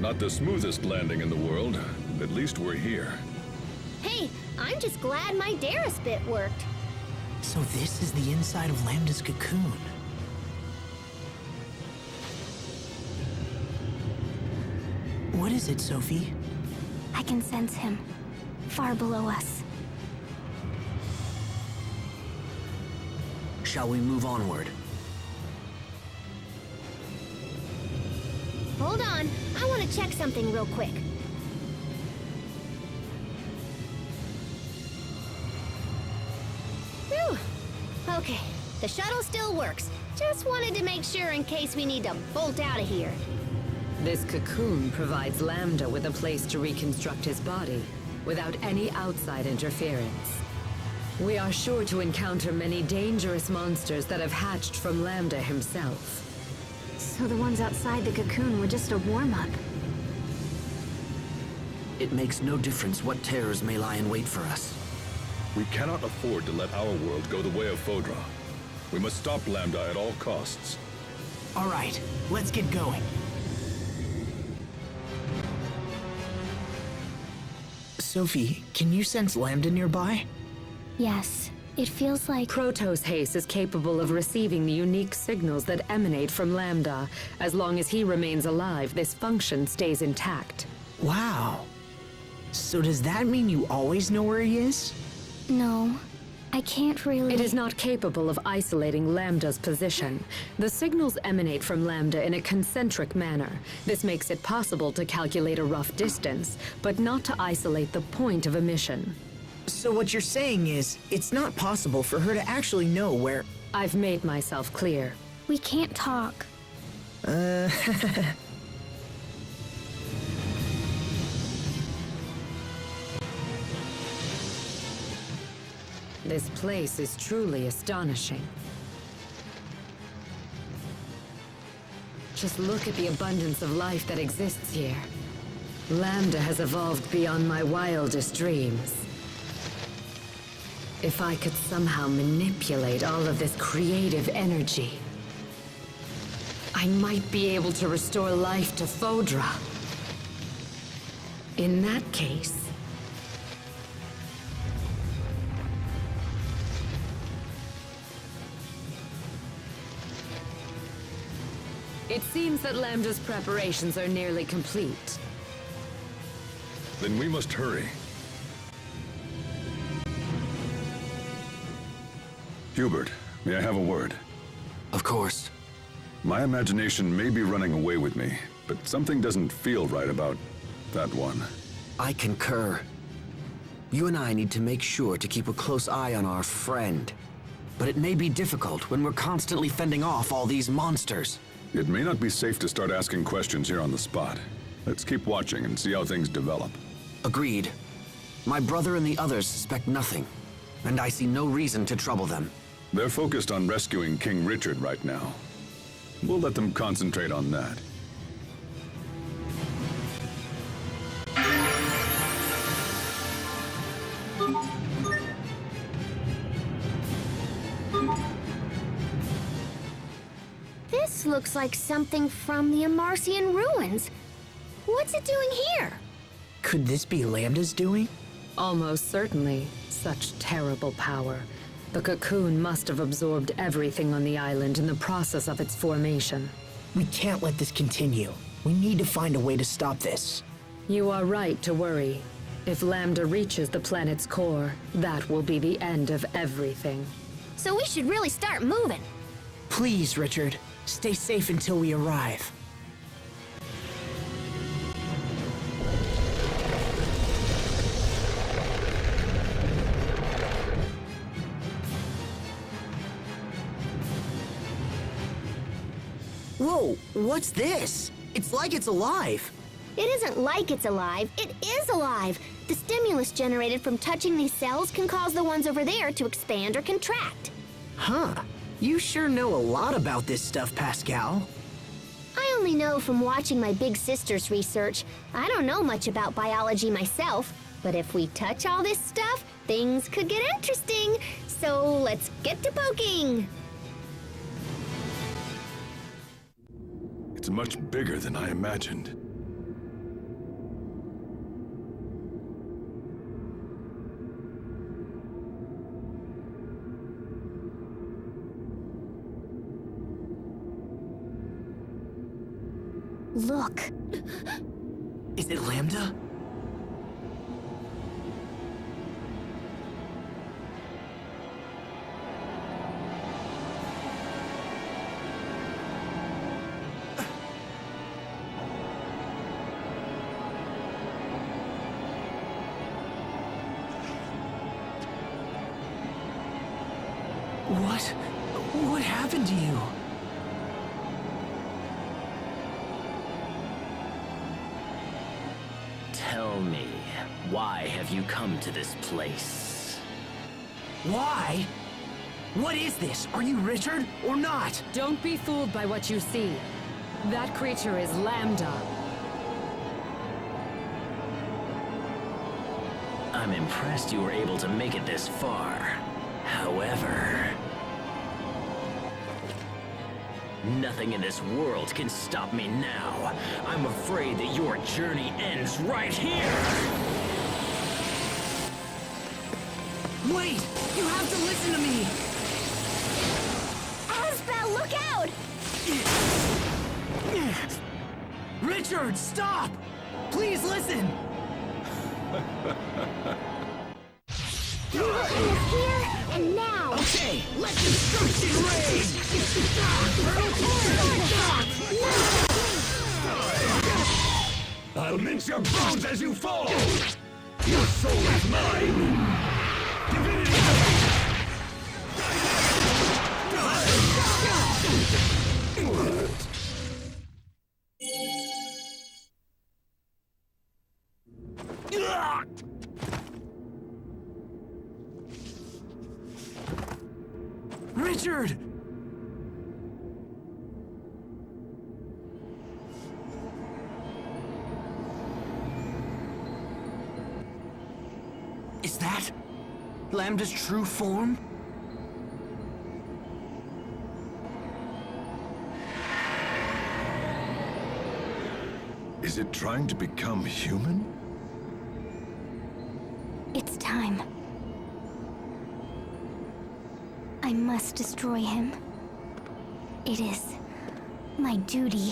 Not the smoothest landing in the world. At least we're here. Hey, I'm just glad my Darius bit worked. So this is the inside of Lambda's cocoon. What is it, Sophie? I can sense him, far below us. Shall we move onward? Hold on, I want to check something real quick. Whew. Okay, the shuttle still works. Just wanted to make sure in case we need to bolt out of here. This cocoon provides Lambda with a place to reconstruct his body without any outside interference. We are sure to encounter many dangerous monsters that have hatched from Lambda himself. So the ones outside the cocoon were just a warm-up. It makes no difference what terrors may lie in wait for us. We cannot afford to let our world go the way of Fodra. We must stop Lambda at all costs. All right, let's get going. Sophie, can you sense Lambda nearby? Yes, it feels like... Protos Haste is capable of receiving the unique signals that emanate from Lambda. As long as he remains alive, this function stays intact. Wow. So does that mean you always know where he is? No, I can't really... It is not capable of isolating Lambda's position. The signals emanate from Lambda in a concentric manner. This makes it possible to calculate a rough distance, but not to isolate the point of emission. So what you're saying is, it's not possible for her to actually know where... I've made myself clear. We can't talk. This place is truly astonishing. Just look at the abundance of life that exists here. Lambda has evolved beyond my wildest dreams. If I could somehow manipulate all of this creative energy, I might be able to restore life to Fodra. In that case, it seems that Lambda's preparations are nearly complete. Then we must hurry. Hubert, may I have a word? Of course. My imagination may be running away with me, but something doesn't feel right about that one. I concur. You and I need to make sure to keep a close eye on our friend. But it may be difficult when we're constantly fending off all these monsters. It may not be safe to start asking questions here on the spot. Let's keep watching and see how things develop. Agreed. My brother and the others suspect nothing, and I see no reason to trouble them. They're focused on rescuing King Richard right now. We'll let them concentrate on that. This looks like something from the Amarcian ruins. What's it doing here? Could this be Lambda's doing? Almost certainly. Such terrible power. The cocoon must have absorbed everything on the island in the process of its formation. We can't let this continue. We need to find a way to stop this. You are right to worry. If Lambda reaches the planet's core, that will be the end of everything. So we should really start moving. Please, Richard. Stay safe until we arrive. Whoa, what's this? It's like it's alive. It isn't like it's alive, it is alive! The stimulus generated from touching these cells can cause the ones over there to expand or contract. Huh. You sure know a lot about this stuff, Pascal. I only know from watching my big sister's research. I don't know much about biology myself, but if we touch all this stuff, things could get interesting. So let's get to poking! It's much bigger than I imagined. Look. Is it Lambda? What happened to you? Tell me, why have you come to this place? Why? What is this? Are you Richard or not? Don't be fooled by what you see. That creature is Lambda. I'm impressed you were able to make it this far. However, nothing in this world can stop me now. I'm afraid that your journey ends right here! Wait! You have to listen to me! Asbel, look out! Richard, stop! Please listen! You were in here, and now! Okay, let destruction reign! I'll mince your bones as you fall! Your soul is mine! Divinity! Richard! Is that Lambda's true form? Is it trying to become human? It's time. I must destroy him. It is my duty.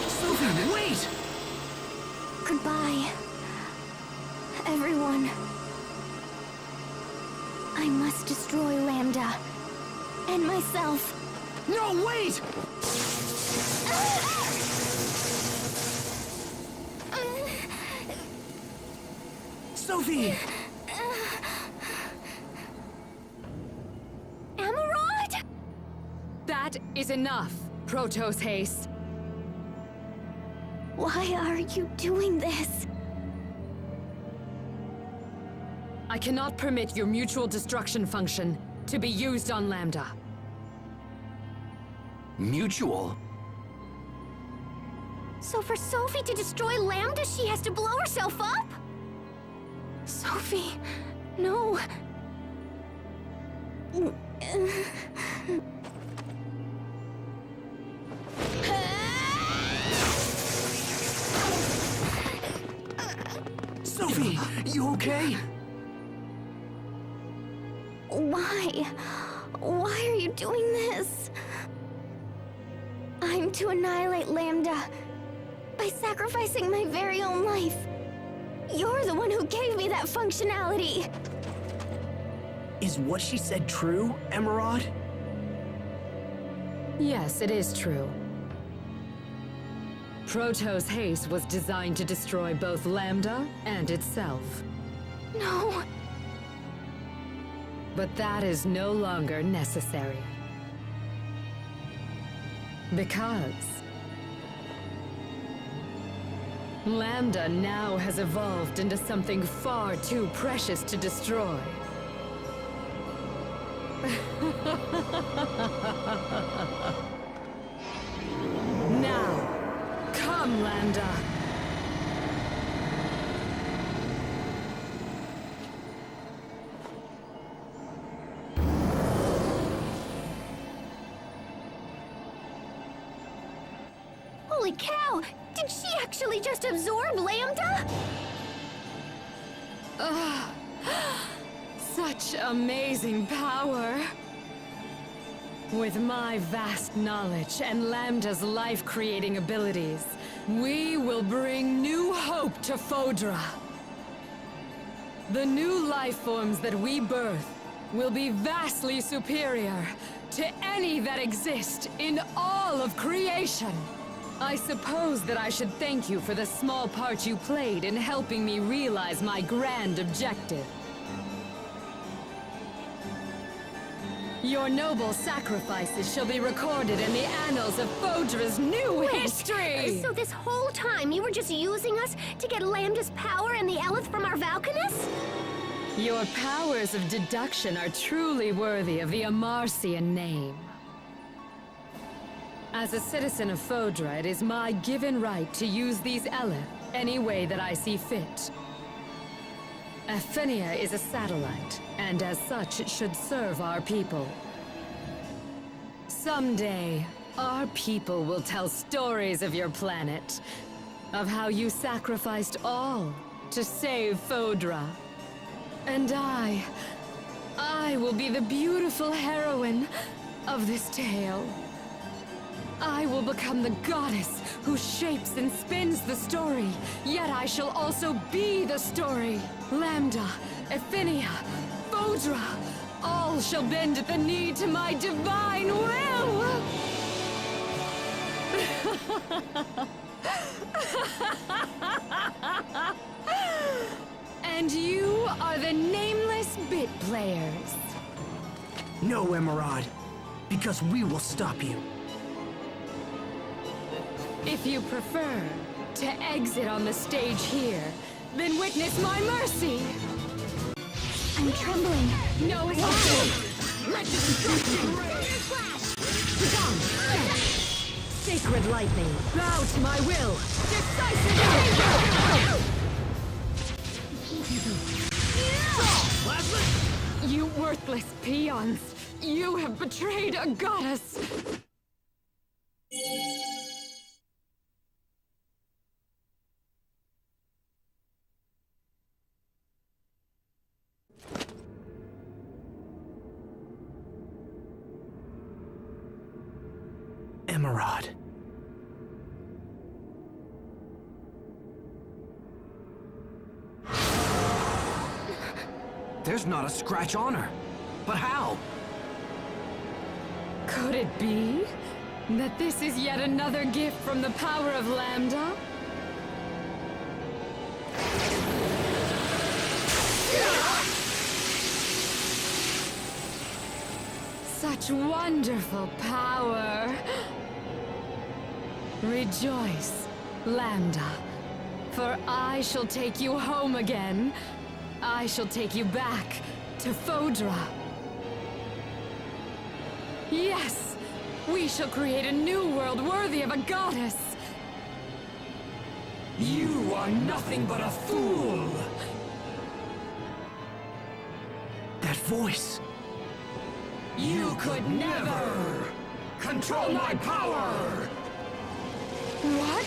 Sophie, wait! Goodbye, everyone. I must destroy Lambda and myself. No, wait! Sophie! Emerald? That is enough, Protos Haste. Why are you doing this? I cannot permit your mutual destruction function to be used on Lambda. Mutual? So for Sophie to destroy Lambda, she has to blow herself up? Sophie, no. Sophie, you okay? Why? Why are you doing this? I'm to annihilate Lambda by sacrificing my very own life. You're the one who gave me that functionality. Is what she said true, Emerald? Yes, it is true. Protos Haste was designed to destroy both Lambda and itself. No. But that is no longer necessary. Because Lambda now has evolved into something far too precious to destroy. Now, come, Lambda! Holy cow! Did she actually just absorb Lambda? Such amazing power! With my vast knowledge and Lambda's life-creating abilities, we will bring new hope to Fodra. The new life forms that we birth will be vastly superior to any that exist in all of creation. I suppose that I should thank you for the small part you played in helping me realize my grand objective. Your noble sacrifices shall be recorded in the annals of Fodra's new history! So this whole time you were just using us to get Lambda's power and the Eleth from our Valkanus? Your powers of deduction are truly worthy of the Amarcian name. As a citizen of Fodra, it is my given right to use these Eleth any way that I see fit. Athenia is a satellite, and as such it should serve our people. Someday, our people will tell stories of your planet, of how you sacrificed all to save Fodra. And I will be the beautiful heroine of this tale. I will become the goddess who shapes and spins the story, yet I shall also be the story. Lambda, Athenia, Fodra, all shall bend at the knee to my divine will! And you are the nameless bit players. No, Emerald, because we will stop you. If you prefer to exit on the stage here, then witness my mercy! I'm trembling. No escape! Let destruction reign! Begone! Sacred lightning, bow to my will! Decisive danger! You worthless peons! You have betrayed a goddess! Emerald. There's not a scratch on her. But how? Could it be that this is yet another gift from the power of Lambda? Such wonderful power! Rejoice, Lambda, for I shall take you home again. I shall take you back to Fodra. Yes! We shall create a new world worthy of a goddess! You are nothing but a fool! That voice! You could never control my power! What?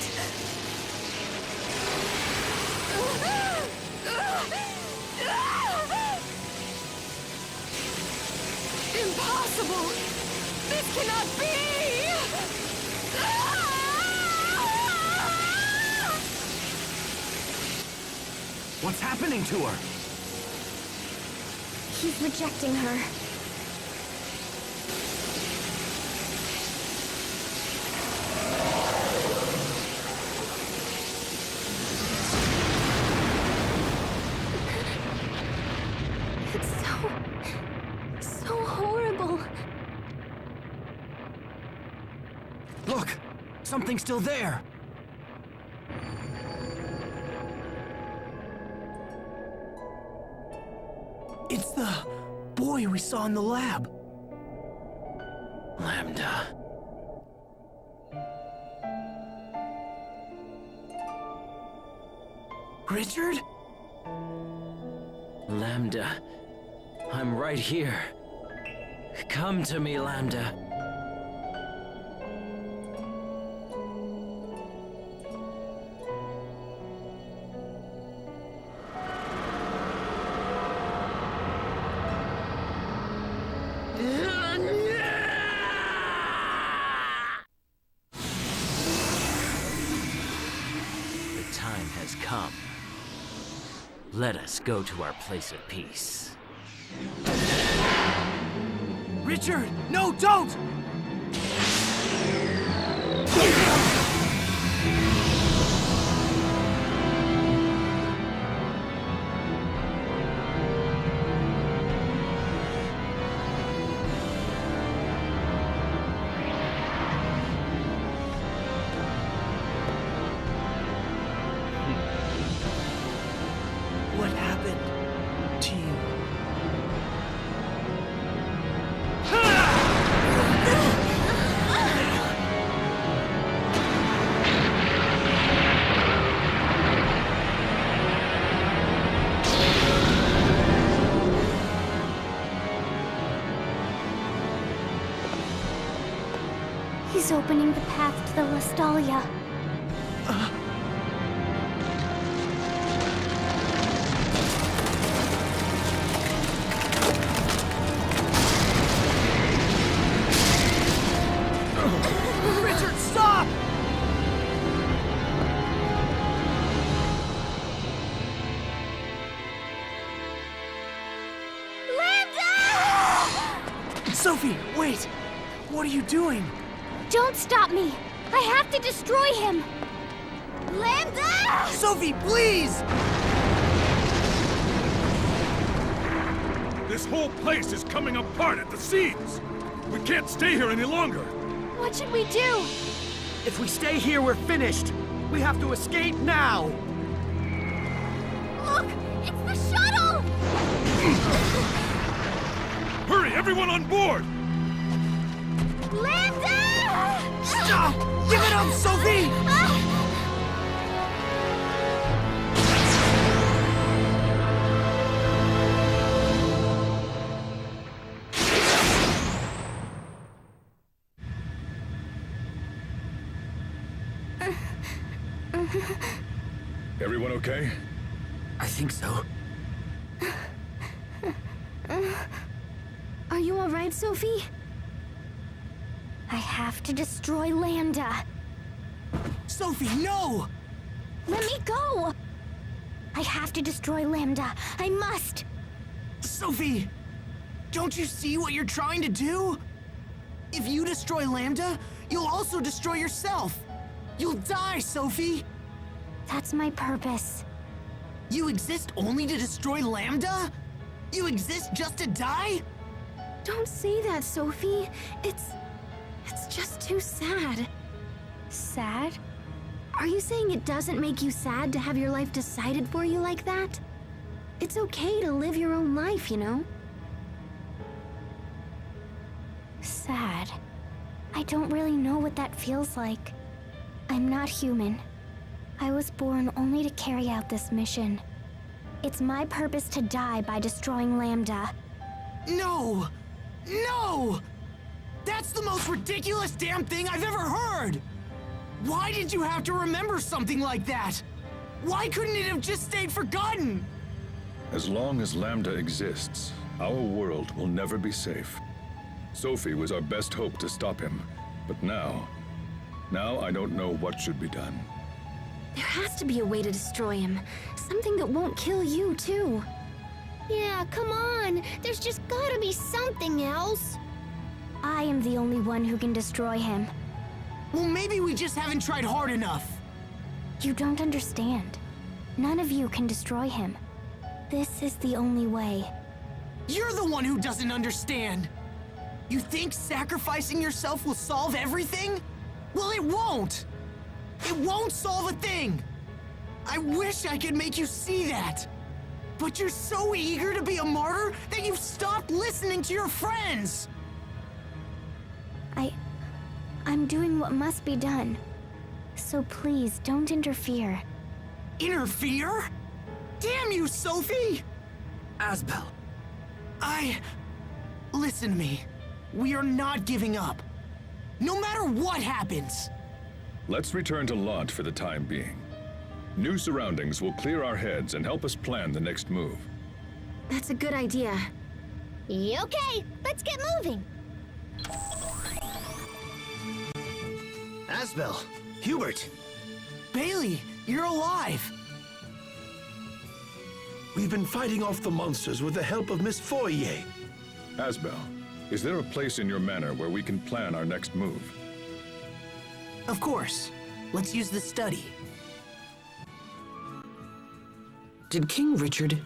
Impossible! This cannot be! What's happening to her? He's rejecting her. It's so horrible. Look! Something's still there! It's the boy we saw in the lab. Lambda. Richard? Lambda. I'm right here. Come to me, Lambda. has come. Let us go to our place of peace. Richard! No, don't! What happened to you? He's opening the path to the Lestalia. Richard, stop! Sophie, wait! What are you doing? Don't stop me! I have to destroy him! Lambda! Sophie, please! This whole place is coming apart at the seams! We can't stay here any longer! What should we do? If we stay here, we're finished! We have to escape now! Look! It's the shuttle! Hurry, everyone on board! Lambda! Stop! Give it up, Sophie! Everyone okay? I think so. Are you alright, Sophie? I have to destroy Lambda. Sophie, no! Let me go! I have to destroy Lambda. I must! Sophie! Don't you see what you're trying to do? If you destroy Lambda, you'll also destroy yourself! You'll die, Sophie! That's my purpose. You exist only to destroy Lambda? You exist just to die? Don't say that, Sophie. It's just too sad. Sad? Are you saying it doesn't make you sad to have your life decided for you like that? It's okay to live your own life, you know? Sad. I don't really know what that feels like. I'm not human. I was born only to carry out this mission. It's my purpose to die by destroying Lambda. No! No! That's the most ridiculous damn thing I've ever heard! Why did you have to remember something like that? Why couldn't it have just stayed forgotten? As long as Lambda exists, our world will never be safe. Sophie was our best hope to stop him, but now I don't know what should be done. There has to be a way to destroy him. Something that won't kill you, too. Yeah, come on. There's just gotta be something else. I am the only one who can destroy him. Well, maybe we just haven't tried hard enough. You don't understand. None of you can destroy him. This is the only way. You're the one who doesn't understand. You think sacrificing yourself will solve everything? Well, it won't. It won't solve a thing. I wish I could make you see that. But you're so eager to be a martyr that you've stopped listening to your friends. I'm doing what must be done. So please, don't interfere. Interfere? Damn you, Sophie! Asbel. Listen to me. We are not giving up. No matter what happens. Let's return to Lont for the time being. New surroundings will clear our heads and help us plan the next move. That's a good idea. Okay, let's get moving. Asbel. Hubert. Bailey, you're alive. We've been fighting off the monsters with the help of Miss Fourier. Asbel, is there a place in your manor where we can plan our next move? Of course. Let's use the study. Did King Richard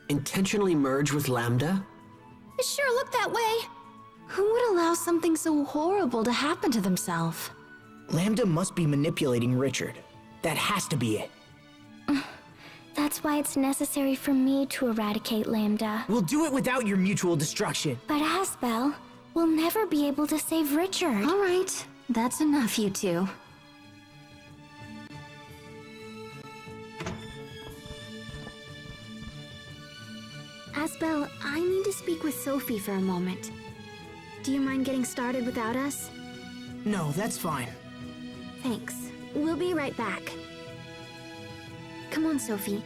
intentionally merge with Lambda? It sure looked that way. Who would allow something so horrible to happen to themselves? Lambda must be manipulating Richard. That has to be it. That's why it's necessary for me to eradicate Lambda. We'll do it without your mutual destruction. But Asbel will never be able to save Richard. All right, that's enough, you two. Asbel, I need to speak with Sophie for a moment. Do you mind getting started without us? No, that's fine. Thanks. We'll be right back. Come on, Sophie.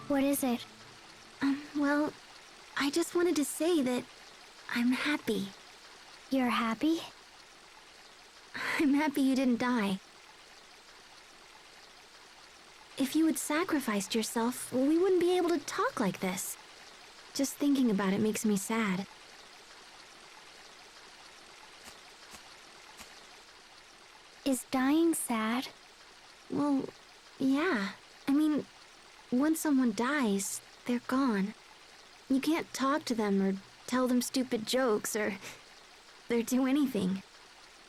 What is it? Well, I just wanted to say that I'm happy. You're happy? I'm happy you didn't die. If you had sacrificed yourself, we wouldn't be able to talk like this. Just thinking about it makes me sad. Is dying sad? Well, yeah. I mean, once someone dies, they're gone. You can't talk to them or tell them stupid jokes or do anything.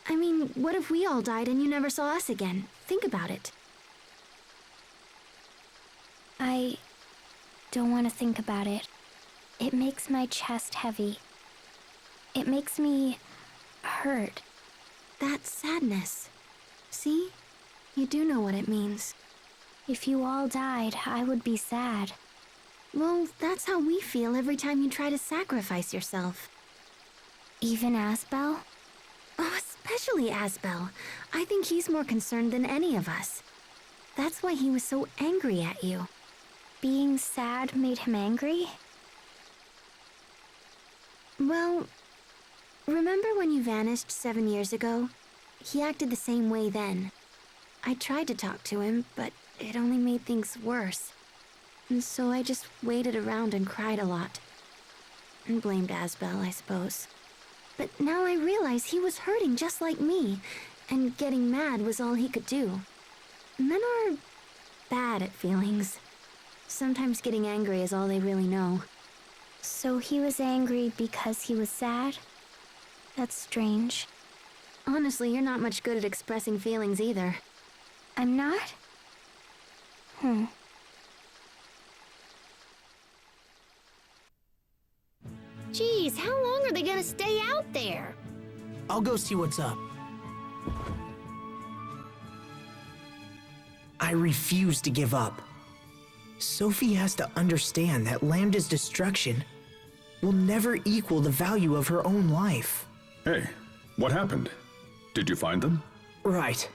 I mean, what if we all died and you never saw us again? Think about it. I don't want to think about it. It makes my chest heavy. It makes me hurt. That's sadness. See? You do know what it means. If you all died, I would be sad. Well, that's how we feel every time you try to sacrifice yourself. Even Asbel? Oh, especially Asbel. I think he's more concerned than any of us. That's why he was so angry at you. Being sad made him angry? Well, remember when you vanished 7 years ago? He acted the same way then. I tried to talk to him, but it only made things worse. And so I just waited around and cried a lot. And blamed Asbel, I suppose. But now I realize he was hurting just like me, and getting mad was all he could do. Men are bad at feelings. Sometimes getting angry is all they really know. So he was angry because he was sad? That's strange. Honestly, you're not much good at expressing feelings either. I'm not? Geez, how long are they gonna stay out there? I'll go see what's up. I refuse to give up. Sophie has to understand that Lambda's destruction will never equal the value of her own life. Hey, what happened? Did you find them? Right.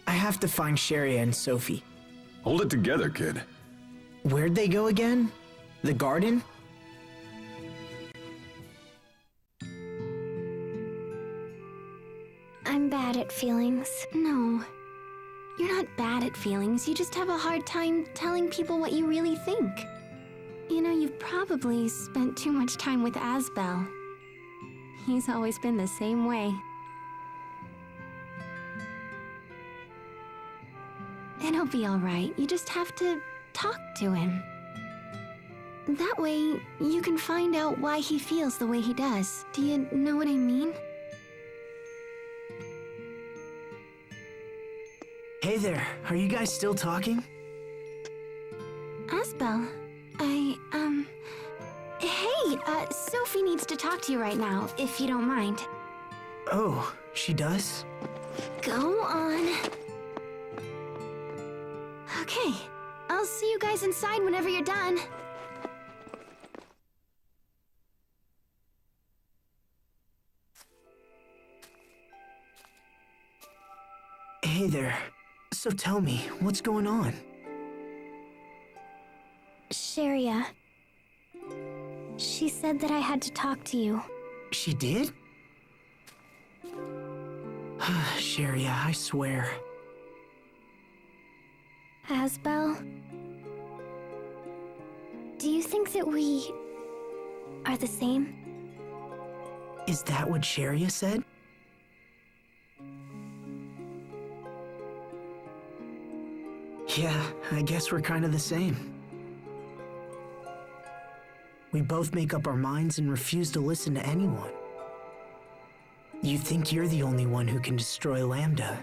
I have to find Sharia and Sophie. Hold it together, kid. Where'd they go again? The garden? I'm bad at feelings. No. You're not bad at feelings, you just have a hard time telling people what you really think. You know, you've probably spent too much time with Asbel. He's always been the same way. It'll be alright, you just have to talk to him. That way, you can find out why he feels the way he does. Do you know what I mean? Hey there, are you guys still talking? Asbel, hey, Sophie needs to talk to you right now, if you don't mind. Oh, she does? Go on. Okay, I'll see you guys inside whenever you're done. Hey there. So tell me, what's going on? Sharia. She said that I had to talk to you. She did? Sharia, I swear. Asbel, do you think that we are the same? Is that what Sharia said? Yeah, I guess we're kind of the same. We both make up our minds and refuse to listen to anyone. You think you're the only one who can destroy Lambda,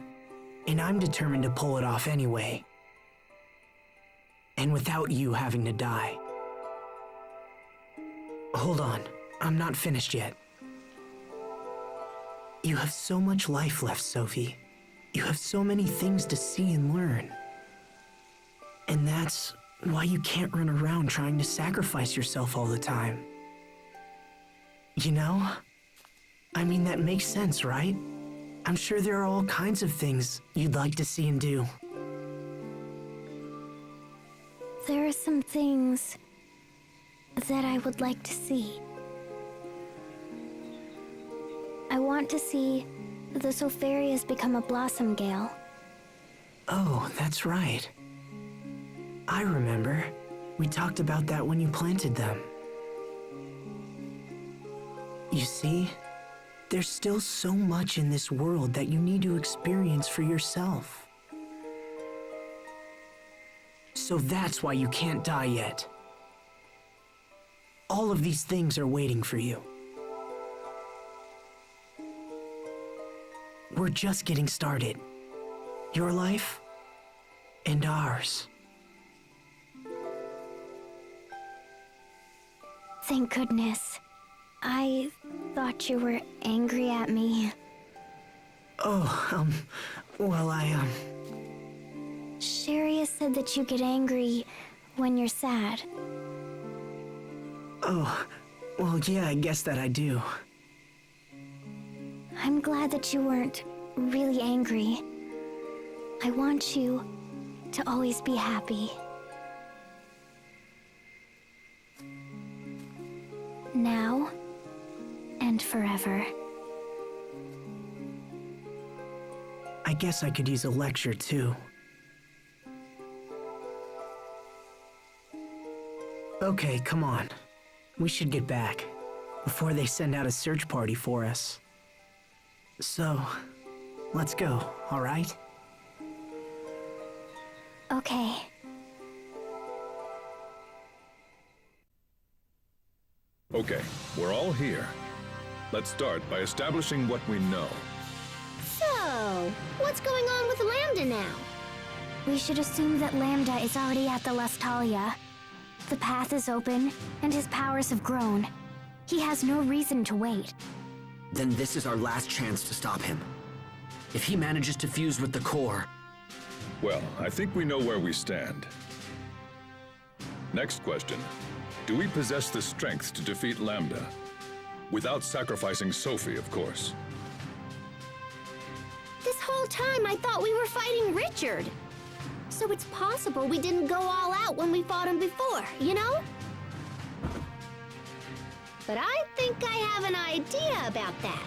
and I'm determined to pull it off anyway. And without you having to die. Hold on, I'm not finished yet. You have so much life left, Sophie. You have so many things to see and learn. And that's why you can't run around trying to sacrifice yourself all the time. You know? I mean, that makes sense, right? I'm sure there are all kinds of things you'd like to see and do. There are some things that I would like to see. I want to see the Sopharias become a Blossom Gale. Oh, that's right. I remember. We talked about that when you planted them. You see, there's still so much in this world that you need to experience for yourself. So that's why you can't die yet. All of these things are waiting for you. We're just getting started. Your life and ours. Thank goodness. I thought you were angry at me. Oh, well, Sharia said that you get angry when you're sad. Oh, well, yeah, I guess that I do. I'm glad that you weren't really angry. I want you to always be happy. Now and forever. I guess I could use a lecture, too. Okay, come on. We should get back, before they send out a search party for us. So, let's go, all right? Okay. Okay, we're all here. Let's start by establishing what we know. So, what's going on with Lambda now? We should assume that Lambda is already at the Lestalia. The path is open, and his powers have grown. He has no reason to wait. Then this is our last chance to stop him. If he manages to fuse with the core... Well, I think we know where we stand. Next question. Do we possess the strength to defeat Lambda? Without sacrificing Sophie, of course. This whole time I thought we were fighting Richard. So it's possible we didn't go all out when we fought him before, you know? But I think I have an idea about that.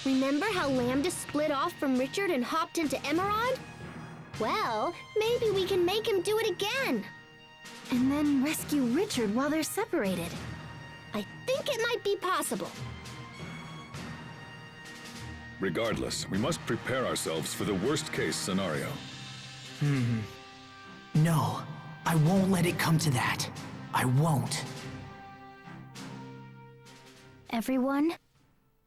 Remember how Lambda split off from Richard and hopped into Emerald? Well, maybe we can make him do it again. And then rescue Richard while they're separated. I think it might be possible. Regardless, we must prepare ourselves for the worst-case scenario. No, I won't let it come to that. I won't. Everyone,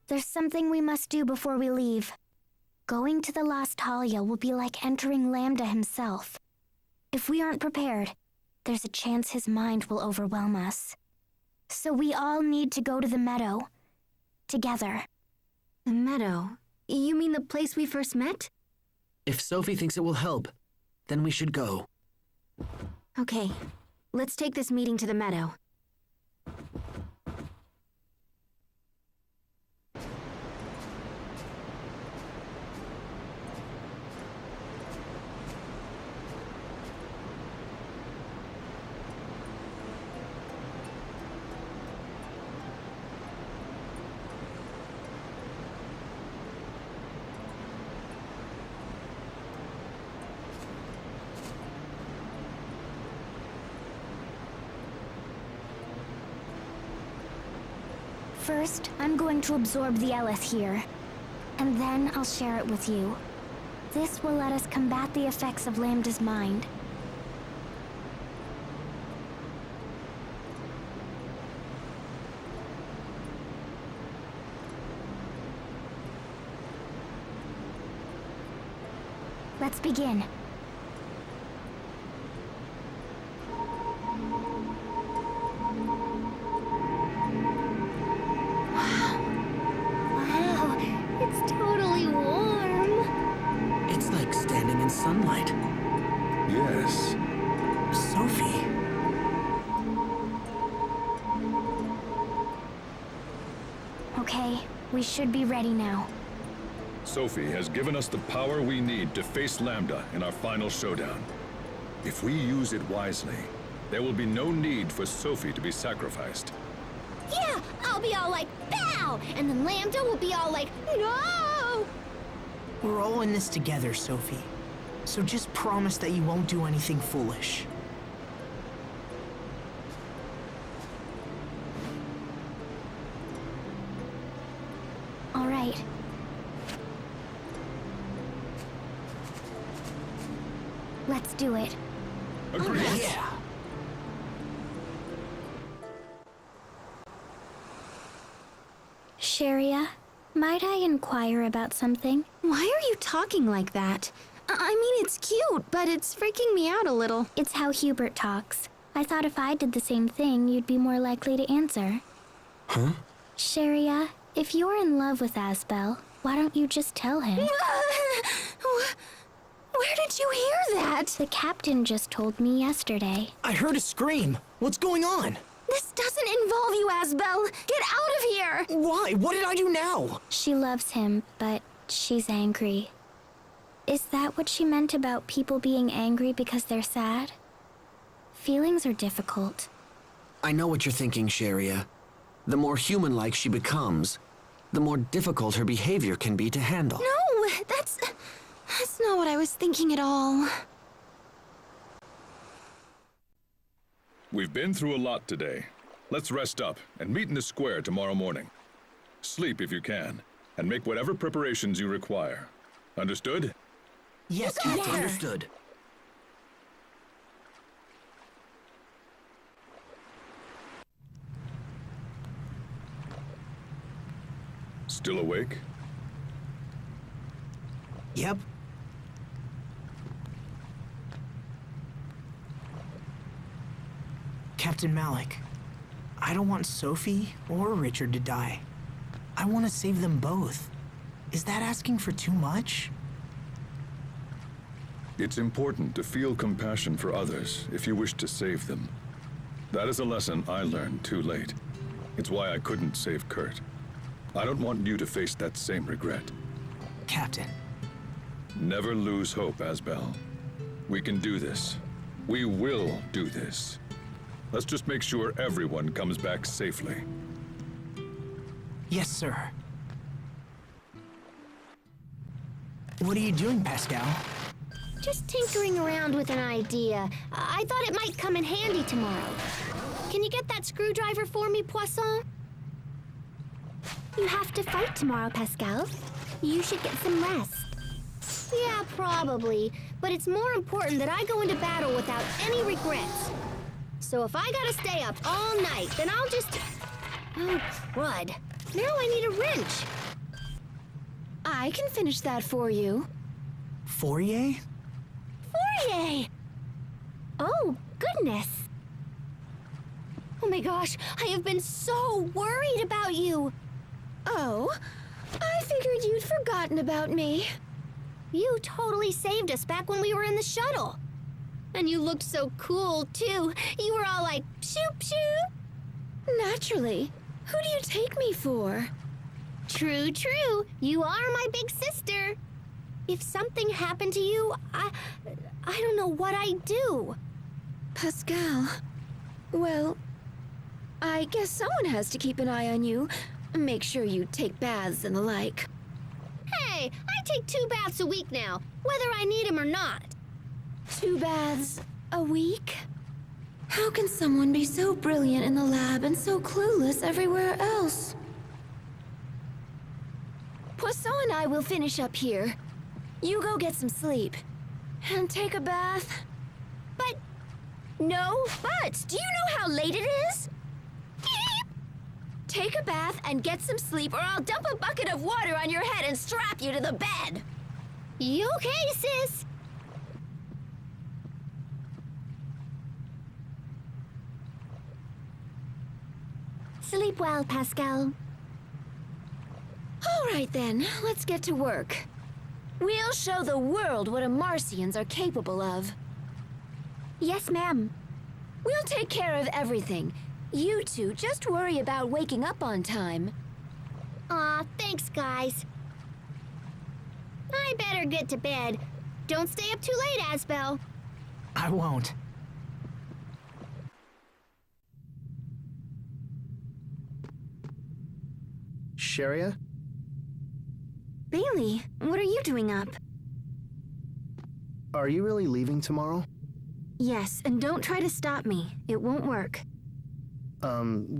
there's something we must do before we leave. Going to the Lestalia will be like entering Lambda himself. If we aren't prepared, there's a chance his mind will overwhelm us. So we all need to go to the meadow. Together. The meadow? You mean the place we first met? If Sophie thinks it will help, then we should go. Okay, let's take this meeting to the meadow. First, I'm going to absorb the Eleth here, and then I'll share it with you. This will let us combat the effects of Lambda's mind. Let's begin. Wow, it's totally warm. It's like standing in sunlight. Yes. Sophie. Okay, we should be ready now. Sophie has given us the power we need to face Lambda in our final showdown. If we use it wisely, there will be no need for Sophie to be sacrificed. Yeah, I'll be all like, pow! And then Lambda will be all like, no! We're all in this together, Sophie. So just promise that you won't do anything foolish. All right. Let's do it. Agreed. Yeah. Sharia, might I inquire about something? Why are you talking like that? I mean, it's cute, but it's freaking me out a little. It's how Hubert talks. I thought if I did the same thing, you'd be more likely to answer. Huh? Sharia, if you're in love with Asbel, why don't you just tell him? Where did you hear that? The captain just told me yesterday. I heard a scream. What's going on? This doesn't involve you, Asbel. Get out of here! Why? What did I do now? She loves him, but she's angry. Is that what she meant about people being angry because they're sad? Feelings are difficult. I know what you're thinking, Sharia. The more human-like she becomes, the more difficult her behavior can be to handle. No, that's not what I was thinking at all. We've been through a lot today. Let's rest up and meet in the square tomorrow morning. Sleep if you can, and make whatever preparations you require. Understood? Yes, Captain. Understood. Still awake? Yep. Captain Malik, I don't want Sophie or Richard to die. I want to save them both. Is that asking for too much? It's important to feel compassion for others if you wish to save them. That is a lesson I learned too late. It's why I couldn't save Kurt. I don't want you to face that same regret. Captain. Never lose hope, Asbel. We can do this. We will do this. Let's just make sure everyone comes back safely. Yes, sir. What are you doing, Pascal? Just tinkering around with an idea. I thought it might come in handy tomorrow. Can you get that screwdriver for me, Poisson? You have to fight tomorrow, Pascal. You should get some rest. Yeah, probably. But it's more important that I go into battle without any regrets. So if I gotta stay up all night, then I'll just... Oh, crud. Now I need a wrench. I can finish that for you. Fourier? Fourier! Oh, goodness. Oh my gosh, I have been so worried about you. Oh, I figured you'd forgotten about me. You totally saved us back when we were in the shuttle. And you looked so cool, too. You were all like, shoop, shoop. Naturally. Who do you take me for? True, true. You are my big sister. If something happened to you, I don't know what I'd do. Pascal. Well, I guess someone has to keep an eye on you. Make sure you take baths and the like. Hey, I take 2 baths a week now, whether I need them or not. 2 baths a week? How can someone be so brilliant in the lab and so clueless everywhere else? I will finish up here. You go get some sleep. And take a bath. But... No buts! Do you know how late it is? Take a bath and get some sleep, or I'll dump a bucket of water on your head and strap you to the bed. You okay, sis? Sleep well, Pascal. All right then, let's get to work. We'll show the world what Amarcians are capable of. Yes, ma'am. We'll take care of everything. You two just worry about waking up on time. Aw, thanks, guys. I better get to bed. Don't stay up too late, Asbel. I won't. Sharia? Bailey, what are you doing up? Are you really leaving tomorrow? Yes, and don't try to stop me. It won't work.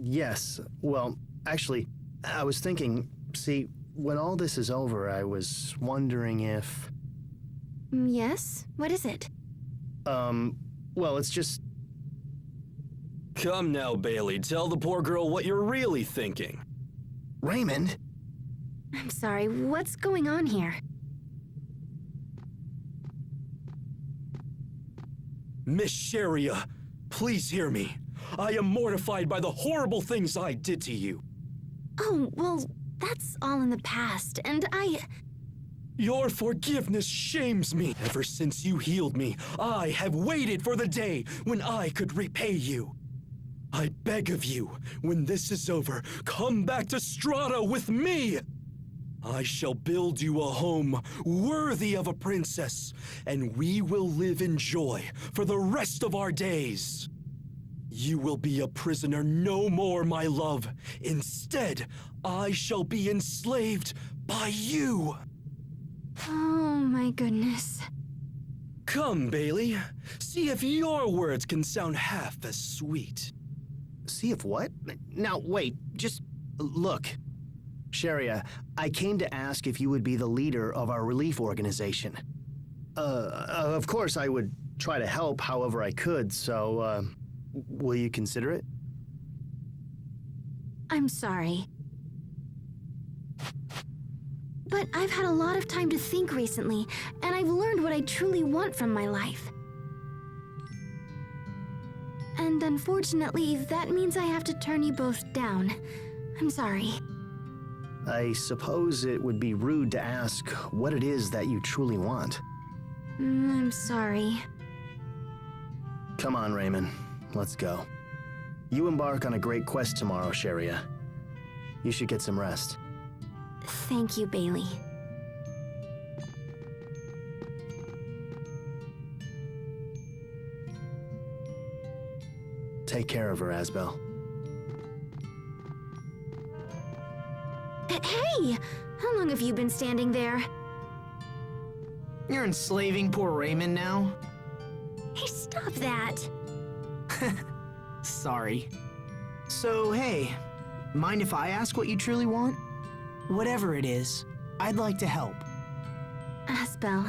Yes. Well, actually, I was thinking, see, when all this is over, I was wondering if... Yes? What is it? Well, it's just... Come now, Bailey. Tell the poor girl what you're really thinking. Raymond? I'm sorry, what's going on here? Miss Sharia, please hear me. I am mortified by the horrible things I did to you. Oh, well, that's all in the past, and Your forgiveness shames me. Ever since you healed me, I have waited for the day when I could repay you. I beg of you, when this is over, come back to Strata with me. I shall build you a home worthy of a princess, and we will live in joy for the rest of our days. You will be a prisoner no more, my love. Instead, I shall be enslaved by you. Oh my goodness. Come, Bailey. See if your words can sound half as sweet. See if what? Now, wait, just look. Sharia, I came to ask if you would be the leader of our relief organization. Of course, I would try to help however I could, so, will you consider it? I'm sorry. But I've had a lot of time to think recently, and I've learned what I truly want from my life. And unfortunately, that means I have to turn you both down. I'm sorry. I suppose it would be rude to ask what it is that you truly want. I'm sorry. Come on, Raymond. Let's go. You embark on a great quest tomorrow, Sharia. You should get some rest. Thank you, Bailey. Take care of her, Asbel. Hey! How long have you been standing there? You're enslaving poor Raymond now? Hey, stop that! Sorry. So, hey, mind if I ask what you truly want? Whatever it is, I'd like to help. Asbel.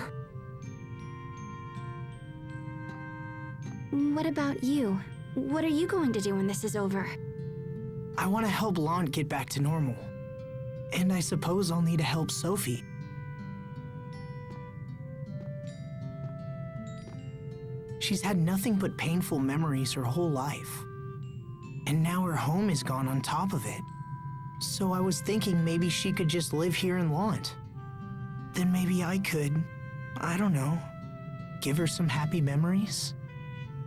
What about you? What are you going to do when this is over? I want to help Lon get back to normal. And I suppose I'll need to help Sophie. She's had nothing but painful memories her whole life. And now her home is gone on top of it. So I was thinking maybe she could just live here in Lant. Then maybe I could, I don't know, give her some happy memories?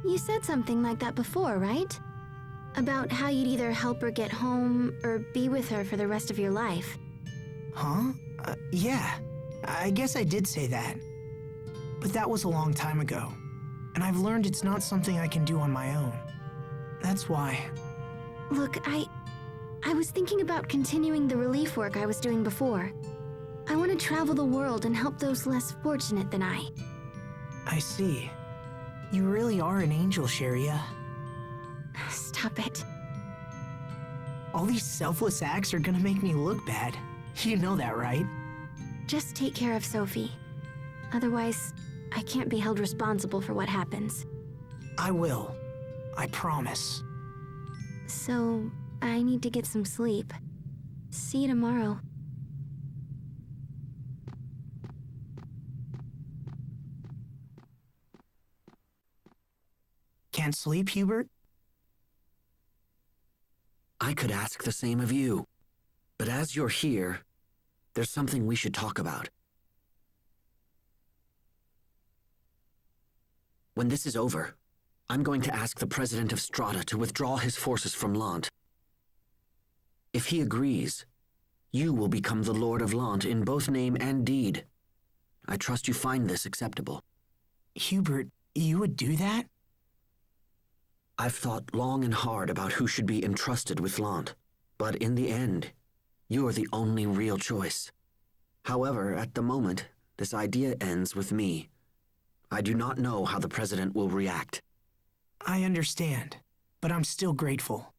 You said something like that before, right? About how you'd either help her get home or be with her for the rest of your life. Huh? Yeah, I guess I did say that. But that was a long time ago. And I've learned it's not something I can do on my own. That's why. Look, I was thinking about continuing the relief work I was doing before. I want to travel the world and help those less fortunate than I. I see. You really are an angel, Sharia. Stop it. All these selfless acts are gonna make me look bad. You know that, right? Just take care of Sophie. Otherwise, I can't be held responsible for what happens. I will. I promise. So, I need to get some sleep. See you tomorrow. Can't sleep, Hubert? I could ask the same of you. But as you're here, there's something we should talk about. When this is over, I'm going to ask the President of Strata to withdraw his forces from Lant. If he agrees, you will become the Lord of Lant in both name and deed. I trust you find this acceptable. Hubert, you would do that? I've thought long and hard about who should be entrusted with Lant, but in the end, you're the only real choice. However, at the moment, this idea ends with me. I do not know how the President will react. I understand, but I'm still grateful.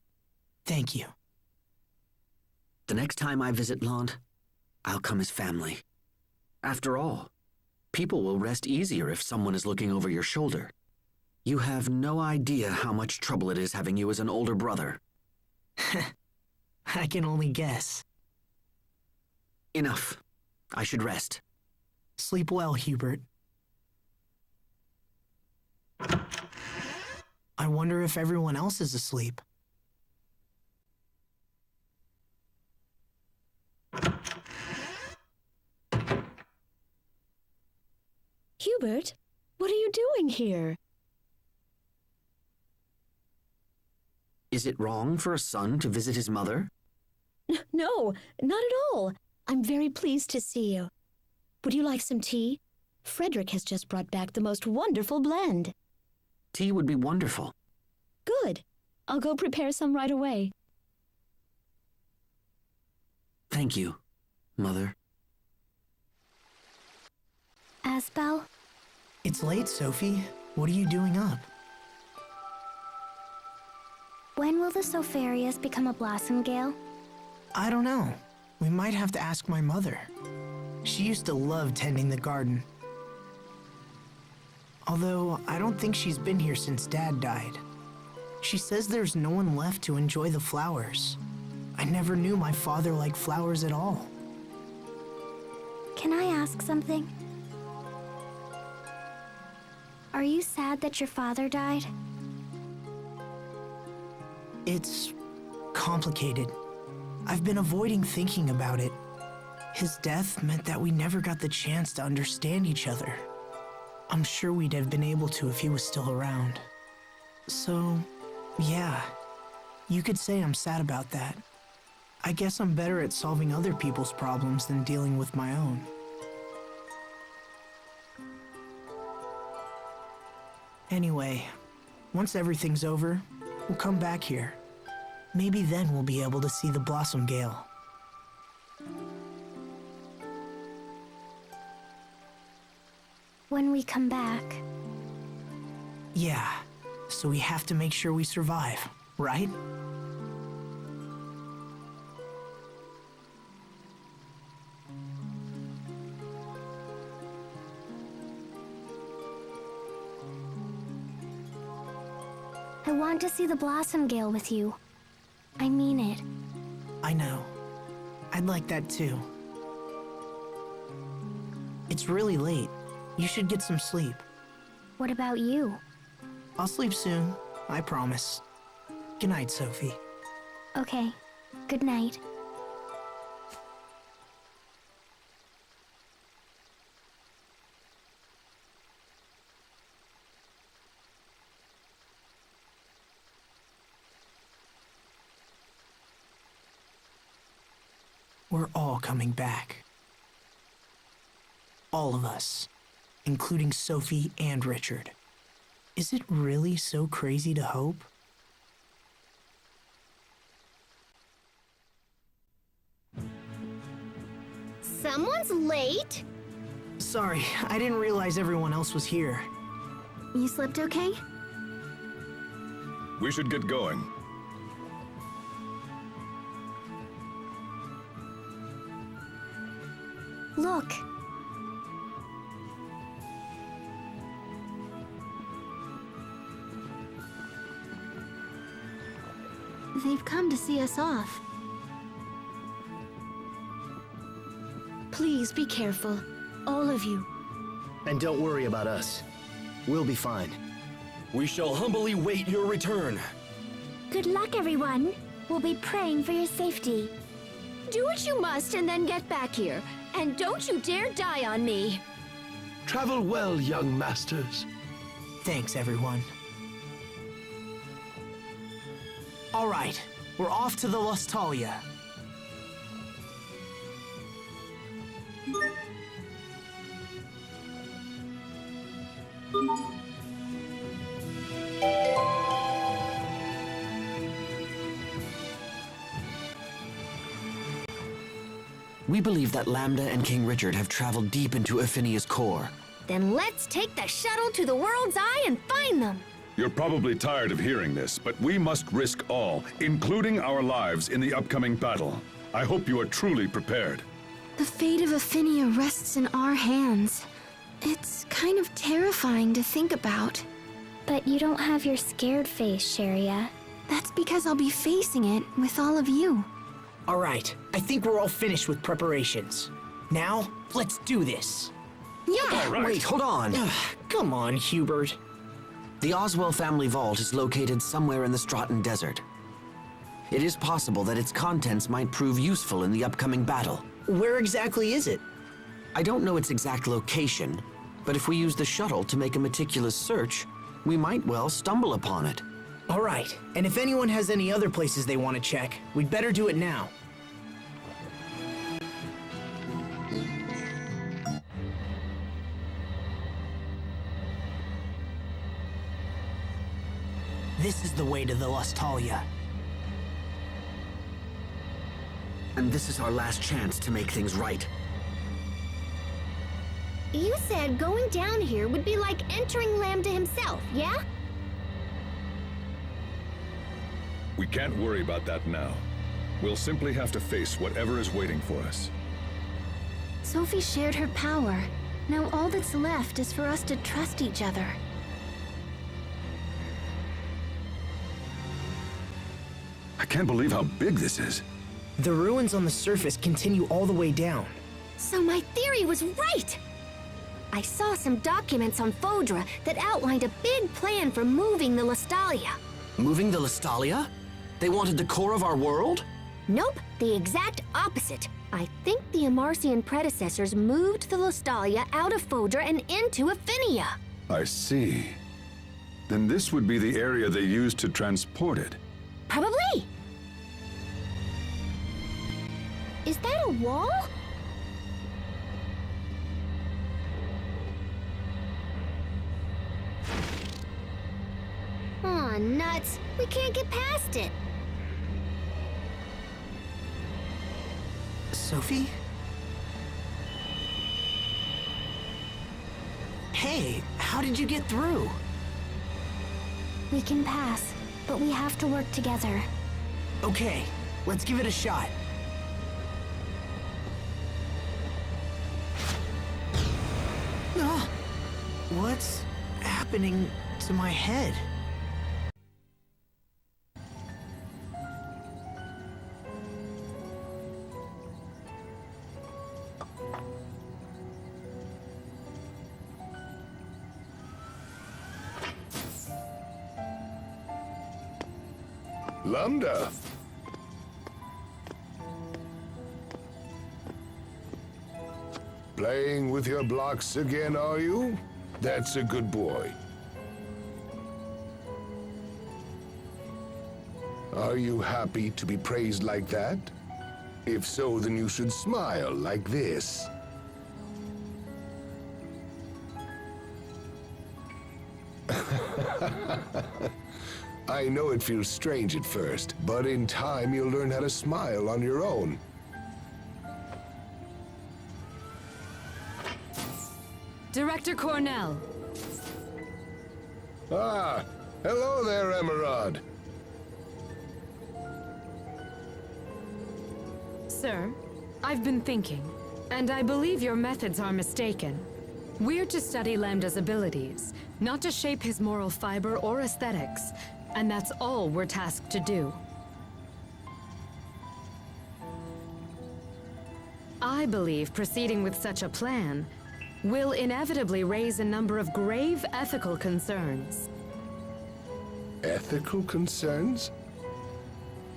Thank you. The next time I visit Lant, I'll come as family. After all, people will rest easier if someone is looking over your shoulder. You have no idea how much trouble it is having you as an older brother. I can only guess. Enough. I should rest. Sleep well, Hubert. I wonder if everyone else is asleep. Hubert, what are you doing here? Is it wrong for a son to visit his mother? No, not at all. I'm very pleased to see you. Would you like some tea? Frederick has just brought back the most wonderful blend. Tea would be wonderful. Good. I'll go prepare some right away. Thank you, Mother. Asbel? It's late, Sophie. What are you doing up? When will the Sopharias become a Blossom Gale? I don't know. We might have to ask my mother. She used to love tending the garden. Although, I don't think she's been here since Dad died. She says there's no one left to enjoy the flowers. I never knew my father liked flowers at all. Can I ask something? Are you sad that your father died? It's complicated. I've been avoiding thinking about it. His death meant that we never got the chance to understand each other. I'm sure we'd have been able to if he was still around. So, yeah, you could say I'm sad about that. I guess I'm better at solving other people's problems than dealing with my own. Anyway, once everything's over, we'll come back here. Maybe then we'll be able to see the Blossom Gale. When we come back. Yeah, so we have to make sure we survive, right? I want to see the Blossom Gale with you. I mean it. I know. I'd like that too. It's really late. You should get some sleep. What about you? I'll sleep soon, I promise. Good night, Sophie. Okay. Good night. We're all coming back. All of us, including Sophie and Richard. Is it really so crazy to hope? Someone's late? Sorry, I didn't realize everyone else was here. You slept okay? We should get going. Look. They've come to see us off. Please be careful, all of you. And don't worry about us. We'll be fine. We shall humbly wait your return. Good luck, everyone. We'll be praying for your safety. Do what you must and then get back here. And don't you dare die on me. Travel well, young masters. Thanks, everyone. All right, we're off to the Lustalia. We believe that Lambda and King Richard have traveled deep into Aphinia's core. Then let's take the shuttle to the World's Eye and find them. You're probably tired of hearing this, but we must risk all, including our lives, in the upcoming battle. I hope you are truly prepared. The fate of Aphinia rests in our hands. It's kind of terrifying to think about. But you don't have your scared face, Sharia. That's because I'll be facing it with all of you. All right, I think we're all finished with preparations. Now, let's do this. Yeah! Wait, hold on. Come on, Hubert. The Oswell family vault is located somewhere in the Stratton Desert. It is possible that its contents might prove useful in the upcoming battle. Where exactly is it? I don't know its exact location, but if we use the shuttle to make a meticulous search, we might well stumble upon it. All right, and if anyone has any other places they want to check, we'd better do it now. This is the way to the Lustalia. And this is our last chance to make things right. You said going down here would be like entering Lambda himself, yeah? We can't worry about that now. We'll simply have to face whatever is waiting for us. Sophie shared her power. Now all that's left is for us to trust each other. I can't believe how big this is. The ruins on the surface continue all the way down. So my theory was right! I saw some documents on Fodra that outlined a big plan for moving the Lustalia. Moving the Lustalia? They wanted the core of our world? Nope, the exact opposite. I think the Amarcian predecessors moved the Lustalia out of Fodra and into Aphinia. I see. Then this would be the area they used to transport it. Probably. Is that a wall? Aw, nuts. We can't get past it. Sophie? Hey, how did you get through? We can pass, but we have to work together. Okay, let's give it a shot. Ah, what's happening to my head? Lambda! Playing with your blocks again, are you? That's a good boy. Are you happy to be praised like that? If so, then you should smile like this. I know it feels strange at first, but in time you'll learn how to smile on your own. Director Cornell. Ah, hello there, Emerald. Sir, I've been thinking. And I believe your methods are mistaken. We're to study Lambda's abilities, not to shape his moral fiber or aesthetics. And that's all we're tasked to do. I believe proceeding with such a plan will inevitably raise a number of grave ethical concerns. Ethical concerns?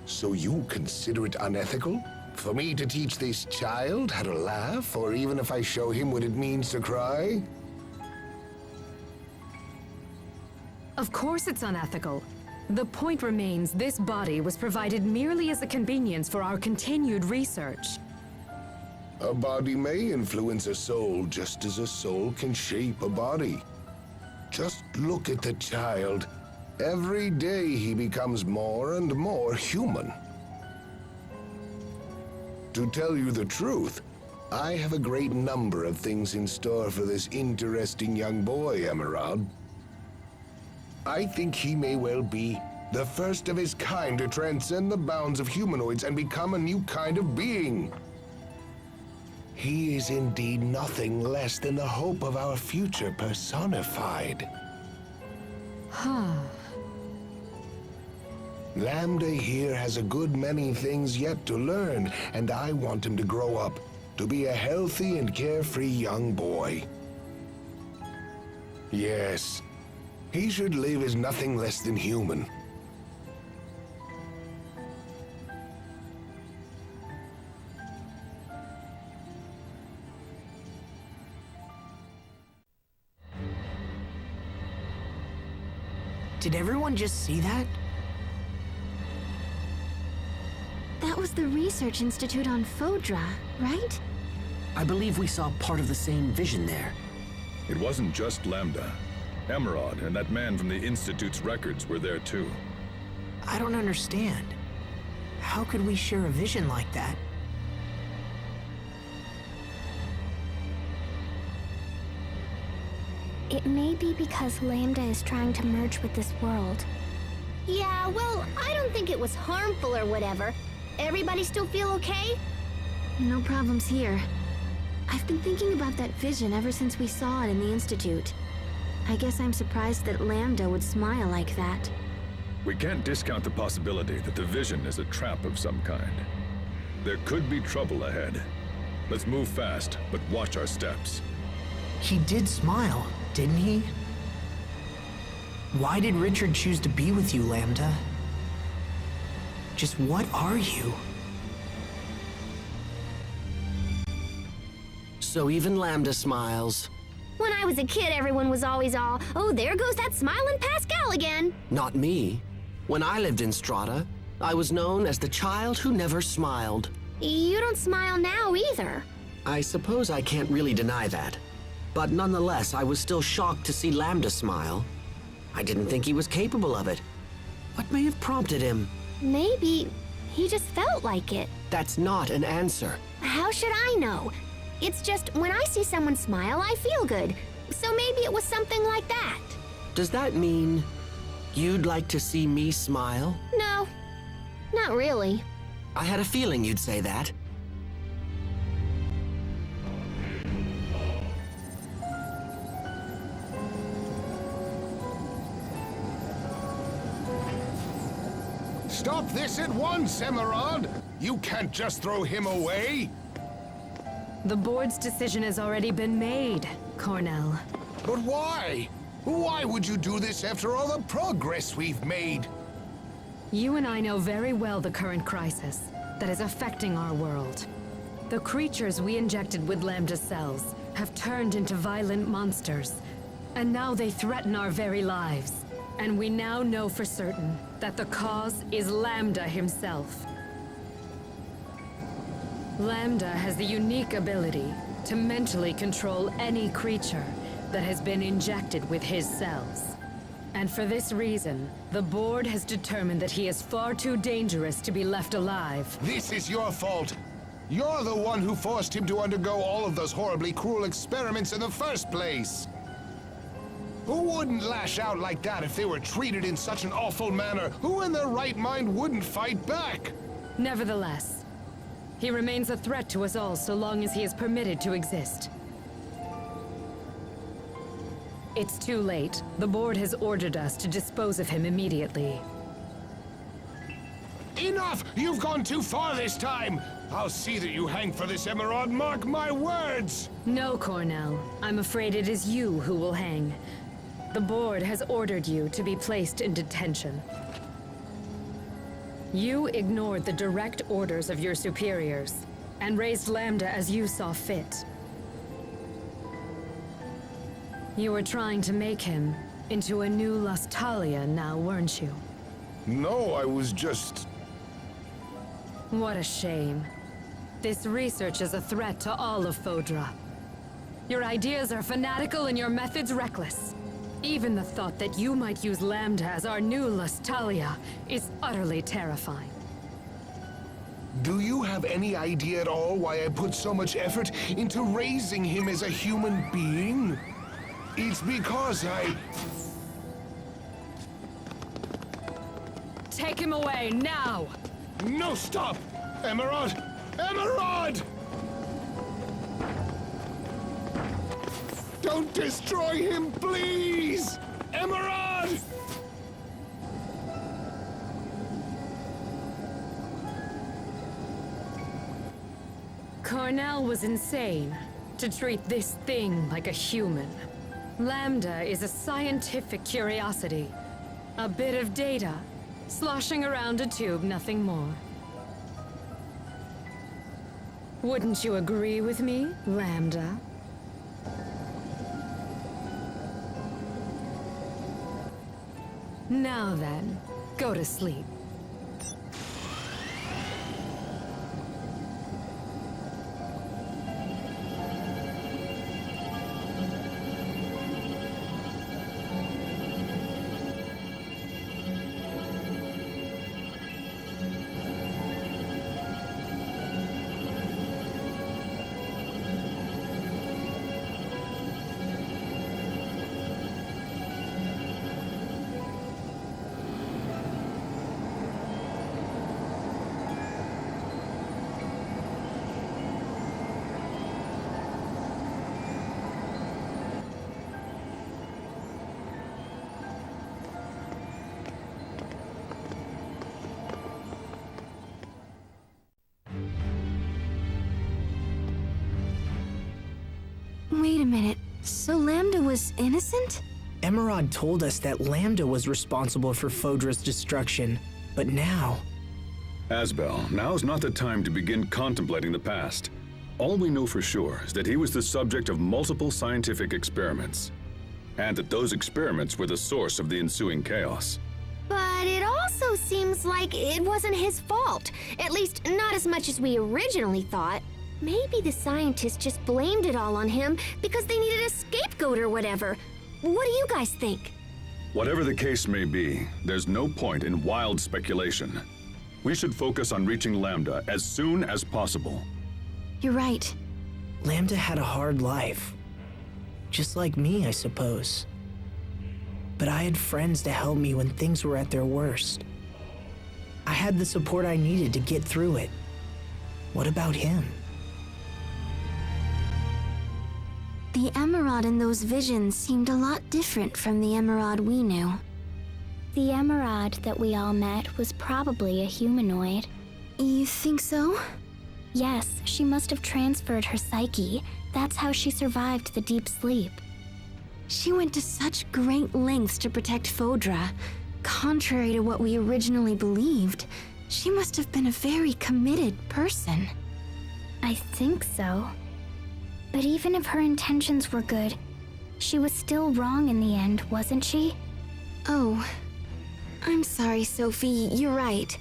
So you consider it unethical for me to teach this child how to laugh, or even if I show him what it means to cry? Of course it's unethical. The point remains this body was provided merely as a convenience for our continued research. A body may influence a soul just as a soul can shape a body. Just look at the child. Every day he becomes more and more human. To tell you the truth, I have a great number of things in store for this interesting young boy, Emerald. I think he may well be the first of his kind to transcend the bounds of humanoids and become a new kind of being. He is indeed nothing less than the hope of our future personified. Lambda here has a good many things yet to learn, and I want him to grow up to be a healthy and carefree young boy. Yes, he should live as nothing less than human. Did everyone just see that? That was the Research Institute on Fodra, right? I believe we saw part of the same vision there. It wasn't just Lambda. Emerald and that man from the Institute's records were there too. I don't understand. How could we share a vision like that? It may be because Lambda is trying to merge with this world. Yeah, well, I don't think it was harmful or whatever. Everybody still feel okay? No problems here. I've been thinking about that vision ever since we saw it in the Institute. I guess I'm surprised that Lambda would smile like that. We can't discount the possibility that the vision is a trap of some kind. There could be trouble ahead. Let's move fast, but watch our steps. He did smile, didn't he? Why did Richard choose to be with you, Lambda? Just what are you? So even Lambda smiles. When I was a kid, everyone was always all, oh, there goes that smiling Pascal again. Not me. When I lived in Strata, I was known as the child who never smiled. You don't smile now either. I suppose I can't really deny that. But nonetheless, I was still shocked to see Lambda smile. I didn't think he was capable of it. What may have prompted him? Maybe he just felt like it. That's not an answer. How should I know? It's just when I see someone smile, I feel good. So maybe it was something like that. Does that mean you'd like to see me smile? No, not really. I had a feeling you'd say that. Stop this at once, Emerald! You can't just throw him away! The board's decision has already been made, Cornell. But why? Why would you do this after all the progress we've made? You and I know very well the current crisis that is affecting our world. The creatures we injected with Lambda cells have turned into violent monsters, and now they threaten our very lives. And we now know for certain that the cause is Lambda himself. Lambda has the unique ability to mentally control any creature that has been injected with his cells. And for this reason, the board has determined that he is far too dangerous to be left alive. This is your fault. You're the one who forced him to undergo all of those horribly cruel experiments in the first place. Who wouldn't lash out like that if they were treated in such an awful manner? Who in their right mind wouldn't fight back? Nevertheless, He remains a threat to us all so long as he is permitted to exist. It's too late. The board has ordered us to dispose of him immediately. Enough! You've gone too far this time! I'll see that you hang for this emerald, mark my words! No, Cornell. I'm afraid it is you who will hang. The board has ordered you to be placed in detention. You ignored the direct orders of your superiors, and raised Lambda as you saw fit. You were trying to make him into a new Lustalia now, weren't you? No, I was just... What a shame. This research is a threat to all of Fodra. Your ideas are fanatical and your methods reckless. Even the thought that you might use Lambda as our new Lustalia is utterly terrifying. Do you have any idea at all why I put so much effort into raising him as a human being? It's because I... Take him away, now! No, stop! Emerald! Emerald! Don't destroy him, please! Emerald! Cornell was insane to treat this thing like a human. Lambda is a scientific curiosity. A bit of data, sloshing around a tube, nothing more. Wouldn't you agree with me, Lambda? Now then, go to sleep. Wait a minute. So Lambda was innocent? Emerald told us that Lambda was responsible for Fodra's destruction, but now... Asbel, now's not the time to begin contemplating the past. All we know for sure is that he was the subject of multiple scientific experiments, and that those experiments were the source of the ensuing chaos. But it also seems like it wasn't his fault. At least, not as much as we originally thought. Maybe the scientists just blamed it all on him because they needed a scapegoat or whatever. What do you guys think? Whatever the case may be, there's no point in wild speculation. We should focus on reaching Lambda as soon as possible. You're right. Lambda had a hard life. Just like me, I suppose. But I had friends to help me when things were at their worst. I had the support I needed to get through it. What about him? The Emerald in those visions seemed a lot different from the Emerald we knew. The Emerald that we all met was probably a humanoid. You think so? Yes, she must have transferred her psyche. That's how she survived the deep sleep. She went to such great lengths to protect Fodra. Contrary to what we originally believed, she must have been a very committed person. I think so. But even if her intentions were good, she was still wrong in the end, wasn't she? Oh, I'm sorry, Sophie, you're right.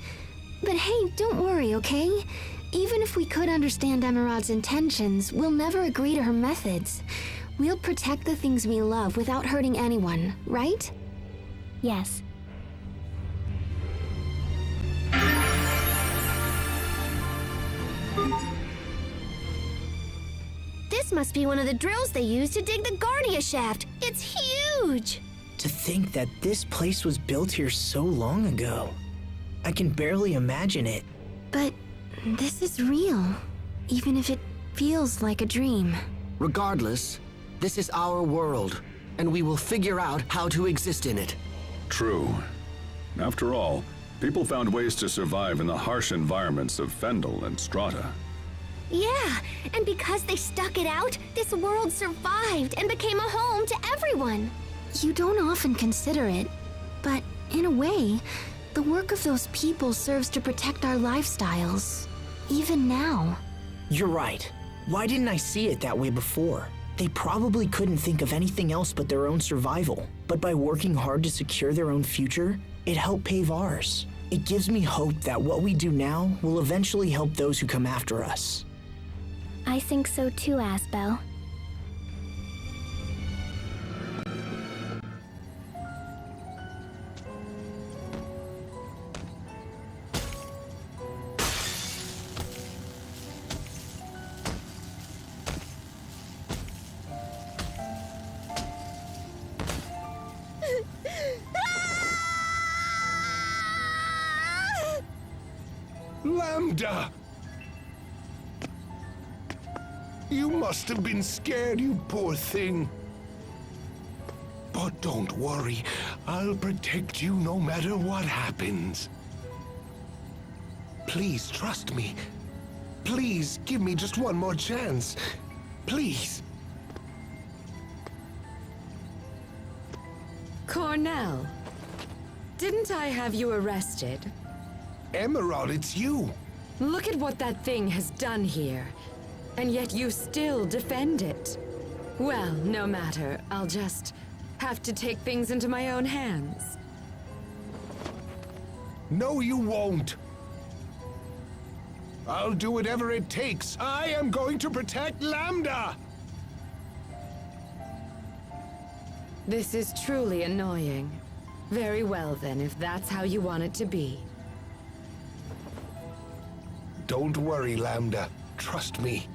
But hey, don't worry, okay? Even if we could understand Emerald's intentions, we'll never agree to her methods. We'll protect the things we love without hurting anyone, right? Yes. This must be one of the drills they use to dig the Guardia shaft. It's huge! To think that this place was built here so long ago. I can barely imagine it. But This is real, even if it feels like a dream. Regardless, this is our world, and we will figure out how to exist in it. True. After all, people found ways to survive in the harsh environments of Fendel and Strata. Yeah, and because they stuck it out, this world survived and became a home to everyone. You don't often consider it, but in a way, the work of those people serves to protect our lifestyles, even now. You're right. Why didn't I see it that way before? They probably couldn't think of anything else but their own survival. But by working hard to secure their own future, it helped pave ours. It gives me hope that what we do now will eventually help those who come after us. I think so too, Asbel. Lambda! You must have been scared, you poor thing. But don't worry, I'll protect you no matter what happens. Please trust me. Please give me just one more chance. Please. Cornell, didn't I have you arrested? Emerald, it's you. Look at what that thing has done here. And yet you still defend it. Well, no matter. I'll just have to take things into my own hands. No, you won't. I'll do whatever it takes. I am going to protect Lambda! This is truly annoying. Very well then, if that's how you want it to be. Don't worry, Lambda. Trust me.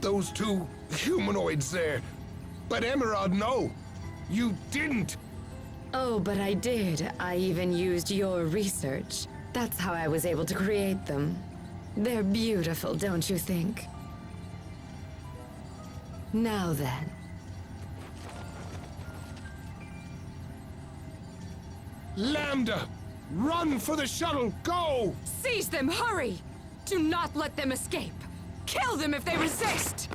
Those two humanoids there. But Emerald, no. You didn't. Oh, but I did. I even used your research. That's how I was able to create them. They're beautiful, don't you think? Now then. Lambda! Run for the shuttle! Go! Seize them! Hurry! Do not let them escape! Kill them if they resist!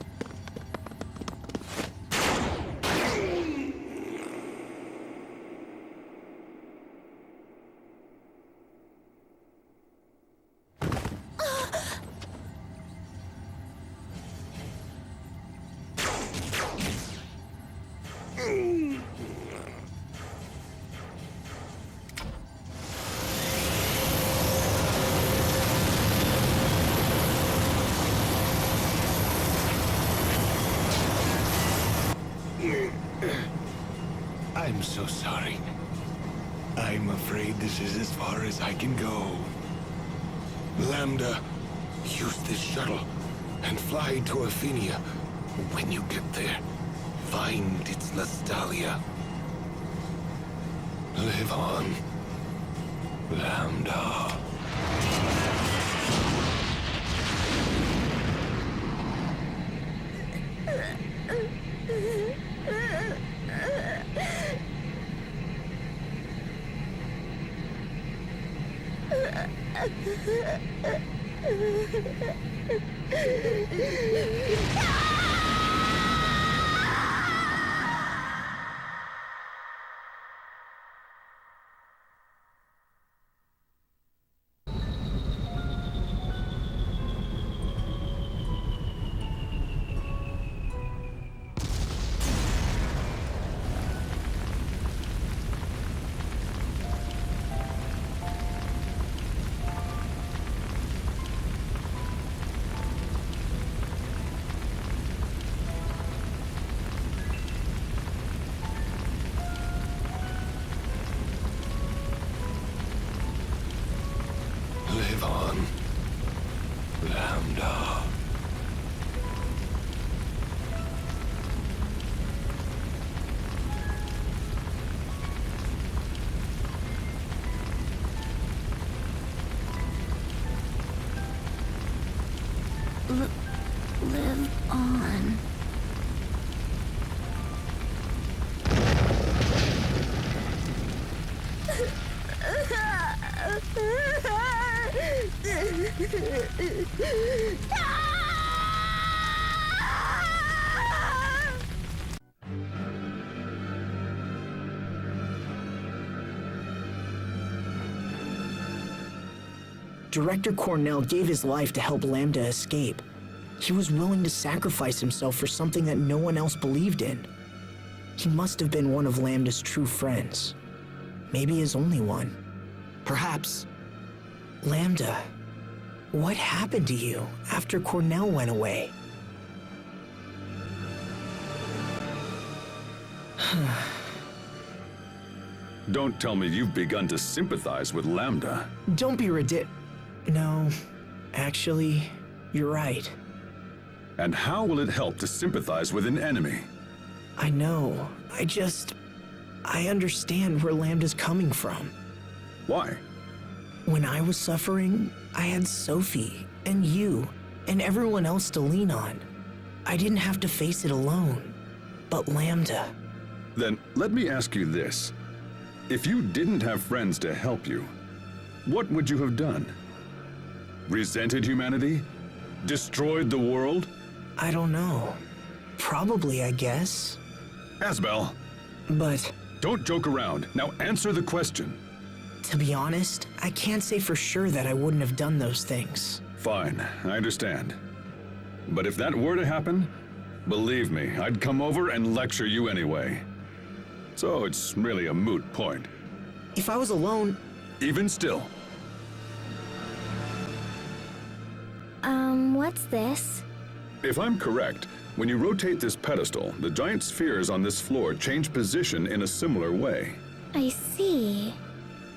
I'm so sorry. I'm afraid this is as far as I can go. Lambda, use this shuttle and fly to Athenia. When you get there, find its Lestalia. Live on, Lambda. Come on. Director Cornell gave his life to help Lambda escape. He was willing to sacrifice himself for something that no one else believed in. He must have been one of Lambda's true friends. Maybe his only one. Perhaps. Lambda, what happened to you after Cornell went away? Don't tell me you've begun to sympathize with Lambda. Don't be No, actually, you're right. And how will it help to sympathize with an enemy? I know. I understand where Lambda's coming from. Why? When I was suffering, I had Sophie, and you, and everyone else to lean on. I didn't have to face it alone. But Lambda... Then let me ask you this. If you didn't have friends to help you, what would you have done? Resented humanity? Destroyed the world? I don't know. Probably, I guess. Asbel! But... Don't joke around. Now answer the question. To be honest, I can't say for sure that I wouldn't have done those things. Fine, I understand. But if that were to happen, believe me, I'd come over and lecture you anyway. So it's really a moot point. If I was alone... Even still. What's this? If I'm correct, when you rotate this pedestal, the giant spheres on this floor change position in a similar way. I see.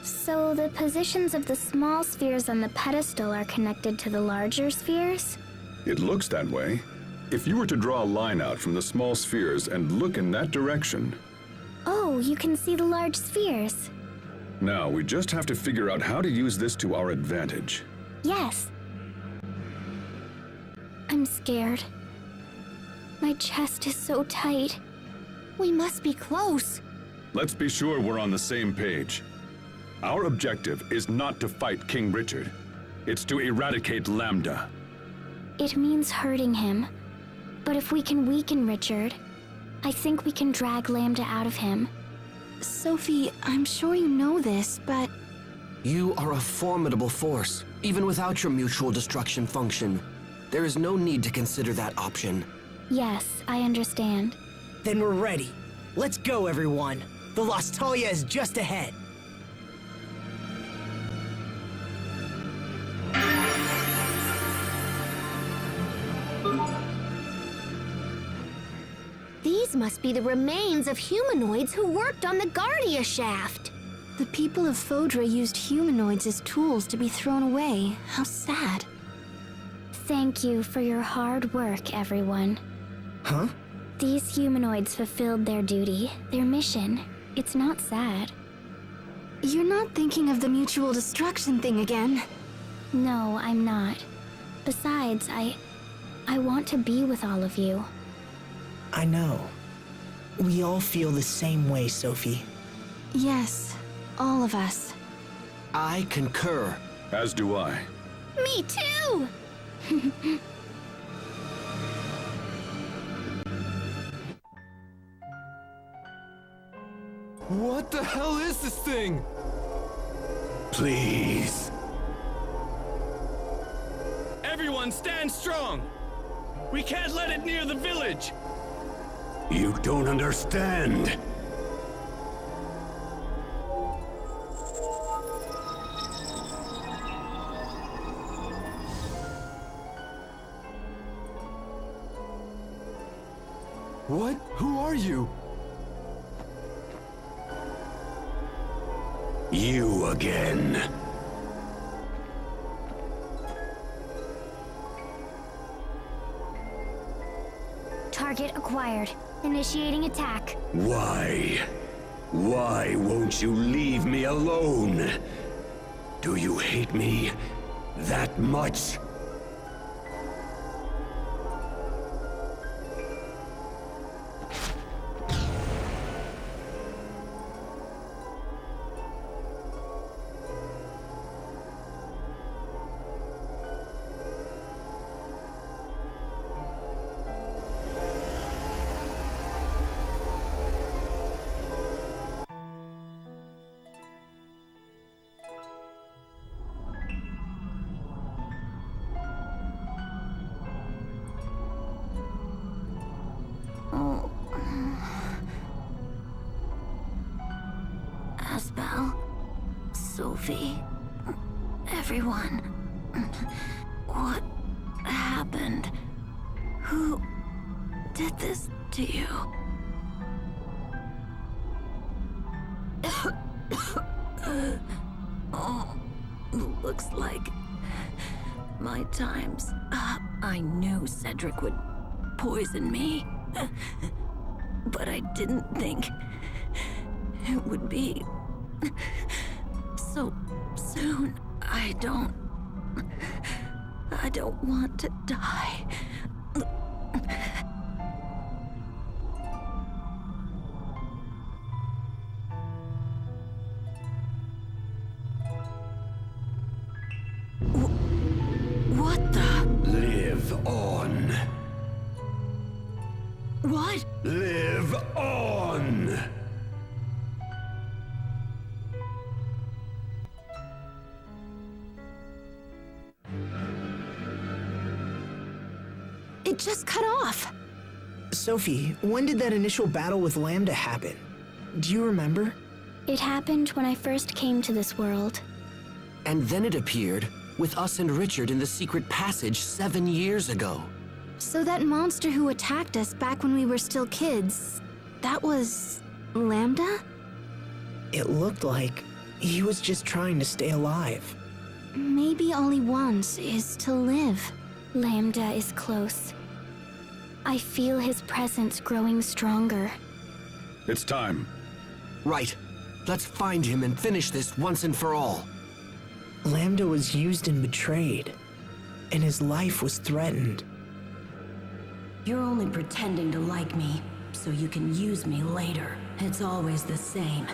So the positions of the small spheres on the pedestal are connected to the larger spheres? It looks that way. If you were to draw a line out from the small spheres and look in that direction... Oh, you can see the large spheres. Now, we just have to figure out how to use this to our advantage. Yes. I'm scared. My chest is so tight. We must be close. Let's be sure we're on the same page. Our objective is not to fight King Richard. It's to eradicate Lambda. It means hurting him. But if we can weaken Richard, I think we can drag Lambda out of him. Sophie, I'm sure you know this, but... You are a formidable force, even without your mutual destruction function. There is no need to consider that option. Yes, I understand. Then we're ready. Let's go, everyone. The Lostalia is just ahead. These must be the remains of humanoids who worked on the Guardia shaft. The people of Fodra used humanoids as tools to be thrown away. How sad. Thank you for your hard work, everyone. Huh? These humanoids fulfilled their duty, their mission. It's not sad. You're not thinking of the mutual destruction thing again? No, I'm not. Besides, I want to be with all of you. I know. We all feel the same way, Sophie. Yes, all of us. I concur. As do I. Me too! What the hell is this thing? Please. Everyone stand strong! We can't let it near the village! You don't understand. What? Who are you? You again. Target acquired. Initiating attack. Why? Why won't you leave me alone? Do you hate me that much? Sophie, everyone, what happened? Who did this to you? Oh, looks like my time's up. I knew Cedric would poison me, but I didn't think it would be so soon. I don't want to die. What the? Live on. What? Live on! It just cut off. Sophie, when did that initial battle with Lambda happen? Do you remember? It happened when I first came to this world. And then it appeared with us and Richard in the secret passage 7 years ago. So that monster who attacked us back when we were still kids, that was Lambda? It looked like he was just trying to stay alive. Maybe all he wants is to live. Lambda is close. I feel his presence growing stronger. It's time. Right. Let's find him and finish this once and for all. Lambda was used and betrayed, and his life was threatened. You're only pretending to like me, so you can use me later. It's always the same.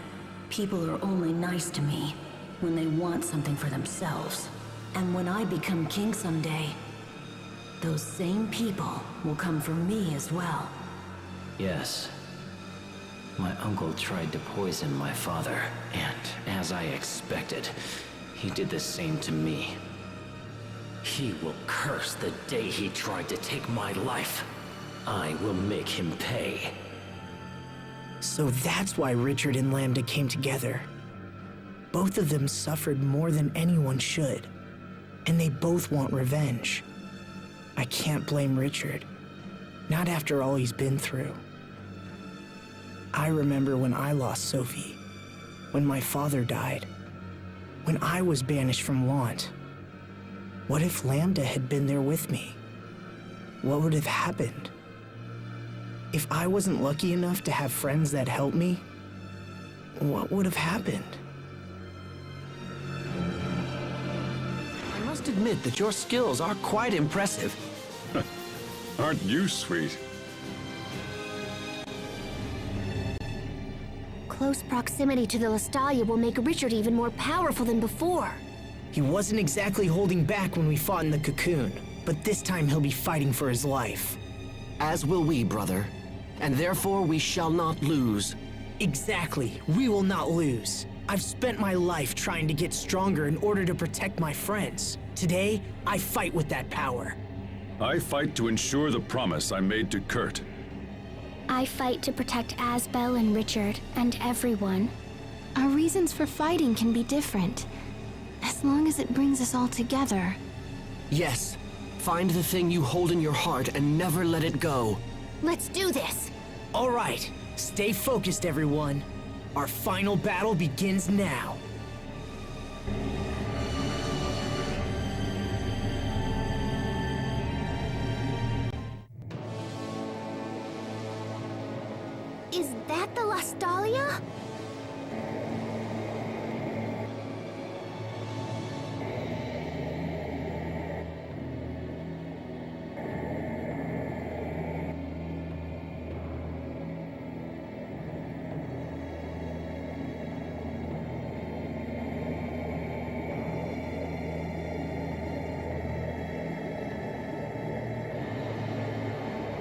People are only nice to me when they want something for themselves. And when I become king someday, those same people will come for me as well. Yes. My uncle tried to poison my father, and as I expected, he did the same to me. He will curse the day he tried to take my life. I will make him pay. So that's why Richard and Lambda came together. Both of them suffered more than anyone should, and they both want revenge. I can't blame Richard, not after all he's been through. I remember when I lost Sophie, when my father died, when I was banished from Want. What if Lambda had been there with me? What would have happened? If I wasn't lucky enough to have friends that helped me, what would have happened? I must admit that your skills are quite impressive. Aren't you sweet? Close proximity to the Lestalia will make Richard even more powerful than before. He wasn't exactly holding back when we fought in the cocoon, but this time he'll be fighting for his life. As will we, brother. And therefore we shall not lose. Exactly. We will not lose. I've spent my life trying to get stronger in order to protect my friends. Today, I fight with that power. I fight to ensure the promise I made to Kurt. I fight to protect Asbel and Richard and everyone. Our reasons for fighting can be different, as long as it brings us all together. Yes. Find the thing you hold in your heart and never let it go. Let's do this! All right. Stay focused, everyone. Our final battle begins now. Is that the Lestalia?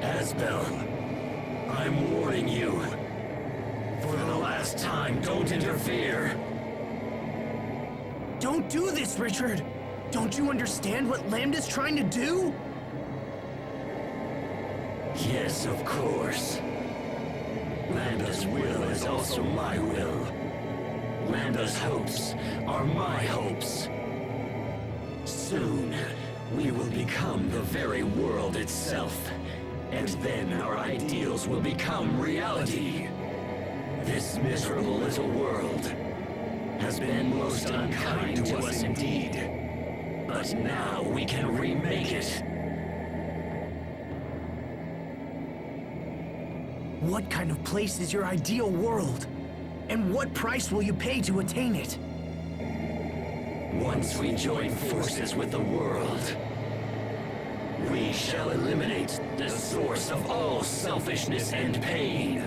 Asbel, I'm warning you. For the last time, don't interfere. Don't do this, Richard! Don't you understand what Lambda's trying to do? Yes, of course. Lambda's will is also my will. Lambda's hopes are my hopes. Soon, we will become the very world itself. And then our ideals will become reality. This miserable little world has been most unkind to us indeed. But now we can remake it. What kind of place is your ideal world? And what price will you pay to attain it? Once we join forces with the world, we shall eliminate the source of all selfishness and pain.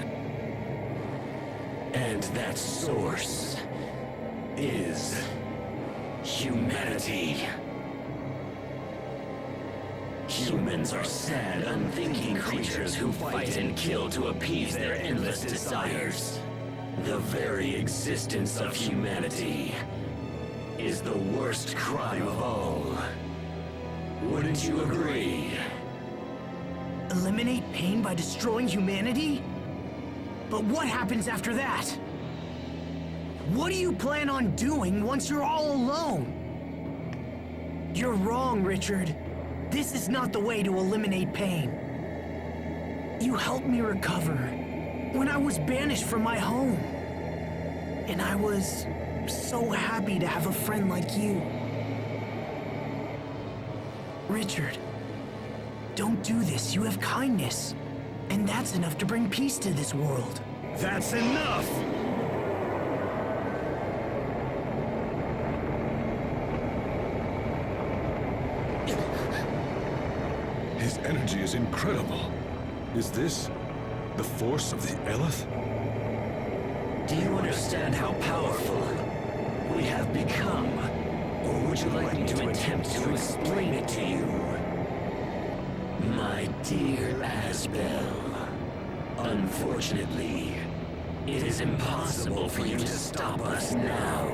And that source is humanity. Humans are sad, unthinking creatures who fight and kill to appease their endless desires. The very existence of humanity is the worst crime of all. Wouldn't you agree? Eliminate pain by destroying humanity? But what happens after that? What do you plan on doing once you're all alone? You're wrong, Richard. This is not the way to eliminate pain. You helped me recover when I was banished from my home. And I was so happy to have a friend like you. Richard, don't do this. You have kindness. And that's enough to bring peace to this world. That's enough! His energy is incredible. Is this the force of the Eleth? Do you understand how powerful we have become? Or would you like me to attempt to explain it to you? My dear Asbel, unfortunately, it is impossible for you to stop us now.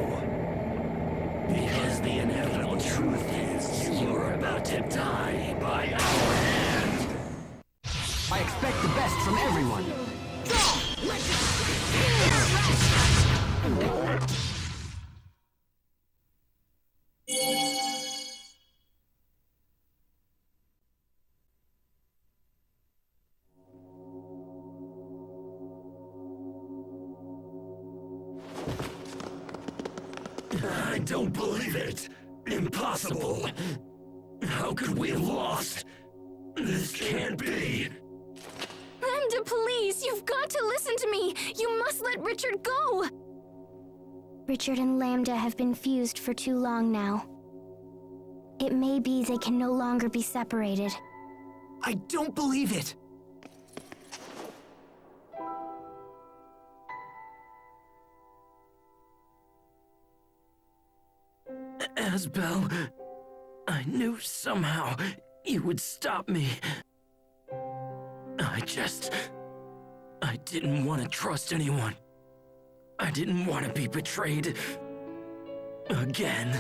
Because the inevitable truth is you're about to die by our hand. I expect the best from everyone. I don't believe it. Impossible. How could we have lost? This can't be. Lambda, please, you've got to listen to me. You must let Richard go. Richard and Lambda have been fused for too long now. It may be they can no longer be separated. I don't believe it. Asbel, I knew somehow you would stop me. I didn't want to trust anyone. I didn't want to be betrayed again.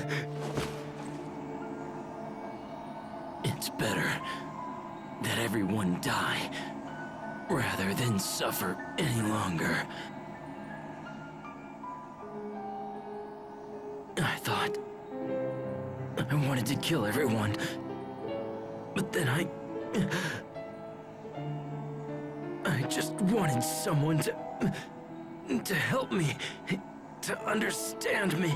It's better that everyone die rather than suffer any longer. I thought I wanted to kill everyone, but then I just wanted someone to help me, to understand me.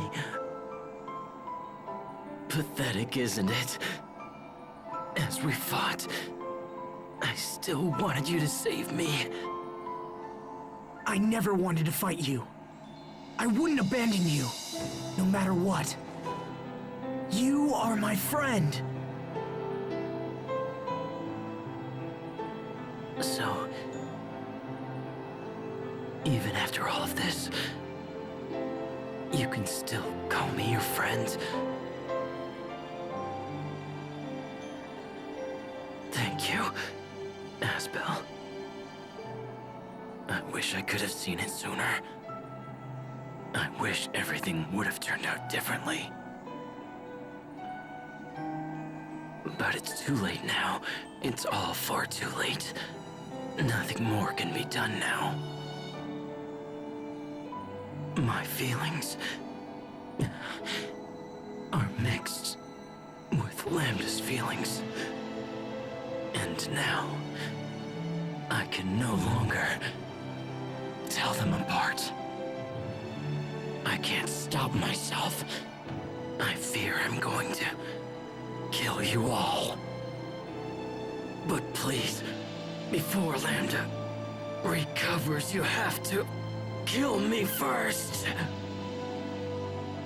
Pathetic, isn't it? As we fought, I still wanted you to save me. I never wanted to fight you. I wouldn't abandon you, no matter what. You are my friend. So, even after all of this, you can still call me your friend? Thank you, Asbel. I wish I could have seen it sooner. I wish everything would have turned out differently. But it's too late now. It's all far too late. Nothing more can be done now. My feelings are mixed with Lambda's feelings. And now, I can no longer tell them apart. I can't stop myself. I fear I'm going to kill you all. But please, before Lambda recovers, you have to kill me first.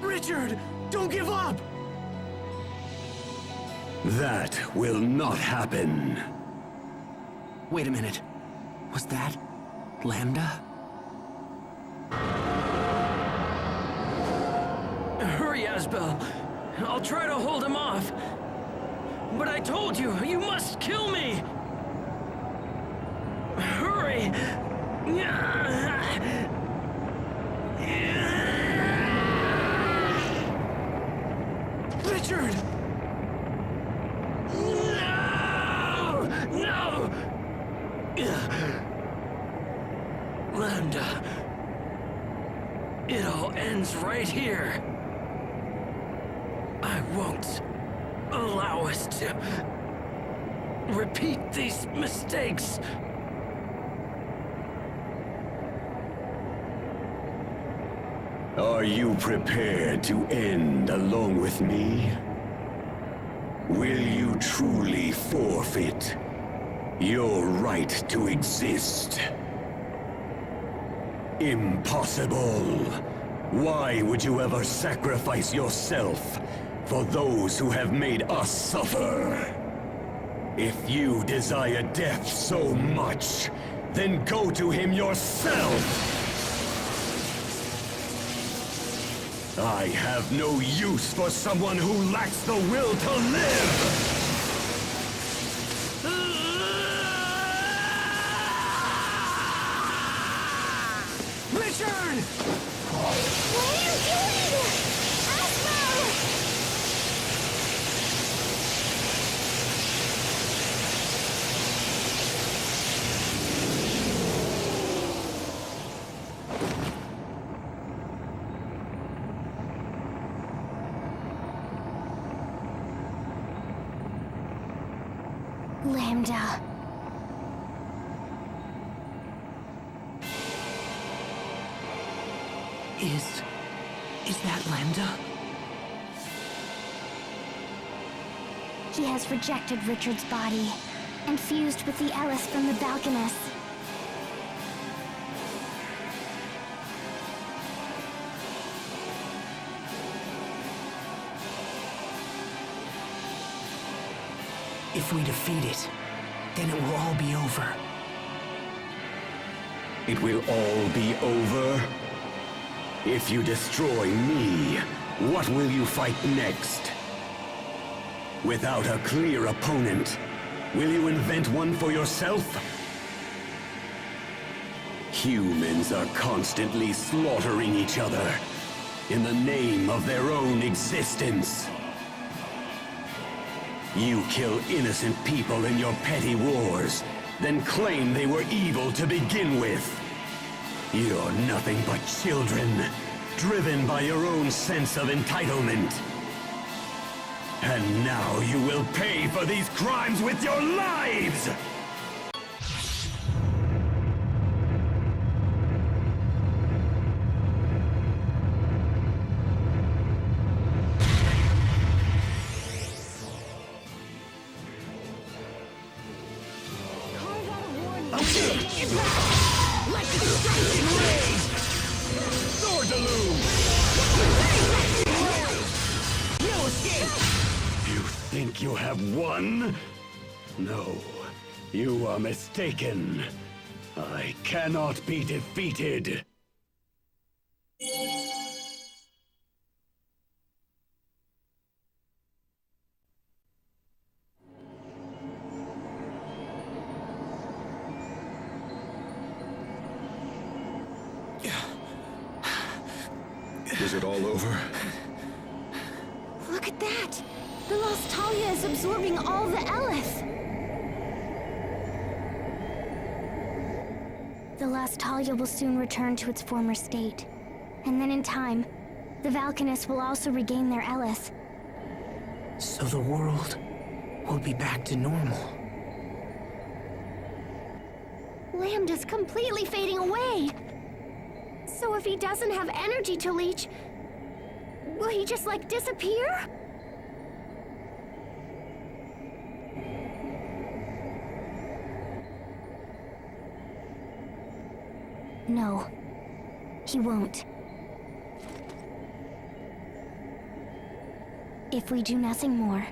Richard, don't give up! That will not happen. Wait a minute. Was that Lambda? Hurry, Asbel. I'll try to hold him off. But I told you, you must kill me! Hurry! Richard! No! No! Lambda. It all ends right here. I won't allow us to repeat these mistakes. Are you prepared to end along with me? Will you truly forfeit your right to exist? Impossible! Why would you ever sacrifice yourself for those who have made us suffer? If you desire death so much, then go to him yourself! I have no use for someone who lacks the will to live! Richard! What are you doing? Asbel! Lambda. Is that Lambda? He has rejected Richard's body and fused with the Ellis from the Balconus. If we defeat it, then it will all be over. It will all be over? If you destroy me, what will you fight next? Without a clear opponent, will you invent one for yourself? Humans are constantly slaughtering each other in the name of their own existence. You kill innocent people in your petty wars, then claim they were evil to begin with. You're nothing but children, driven by your own sense of entitlement. And now you will pay for these crimes with your lives! Think you have won? No, you are mistaken. I cannot be defeated. Is it all over? Look at that! The Lost Talia is absorbing all the Elith! The Lost Talia will soon return to its former state. And then in time, the Valkanists will also regain their Ellis. So the world will be back to normal. Lambda's completely fading away. So if he doesn't have energy to leech, will he just like disappear? No, he won't. If we do nothing more,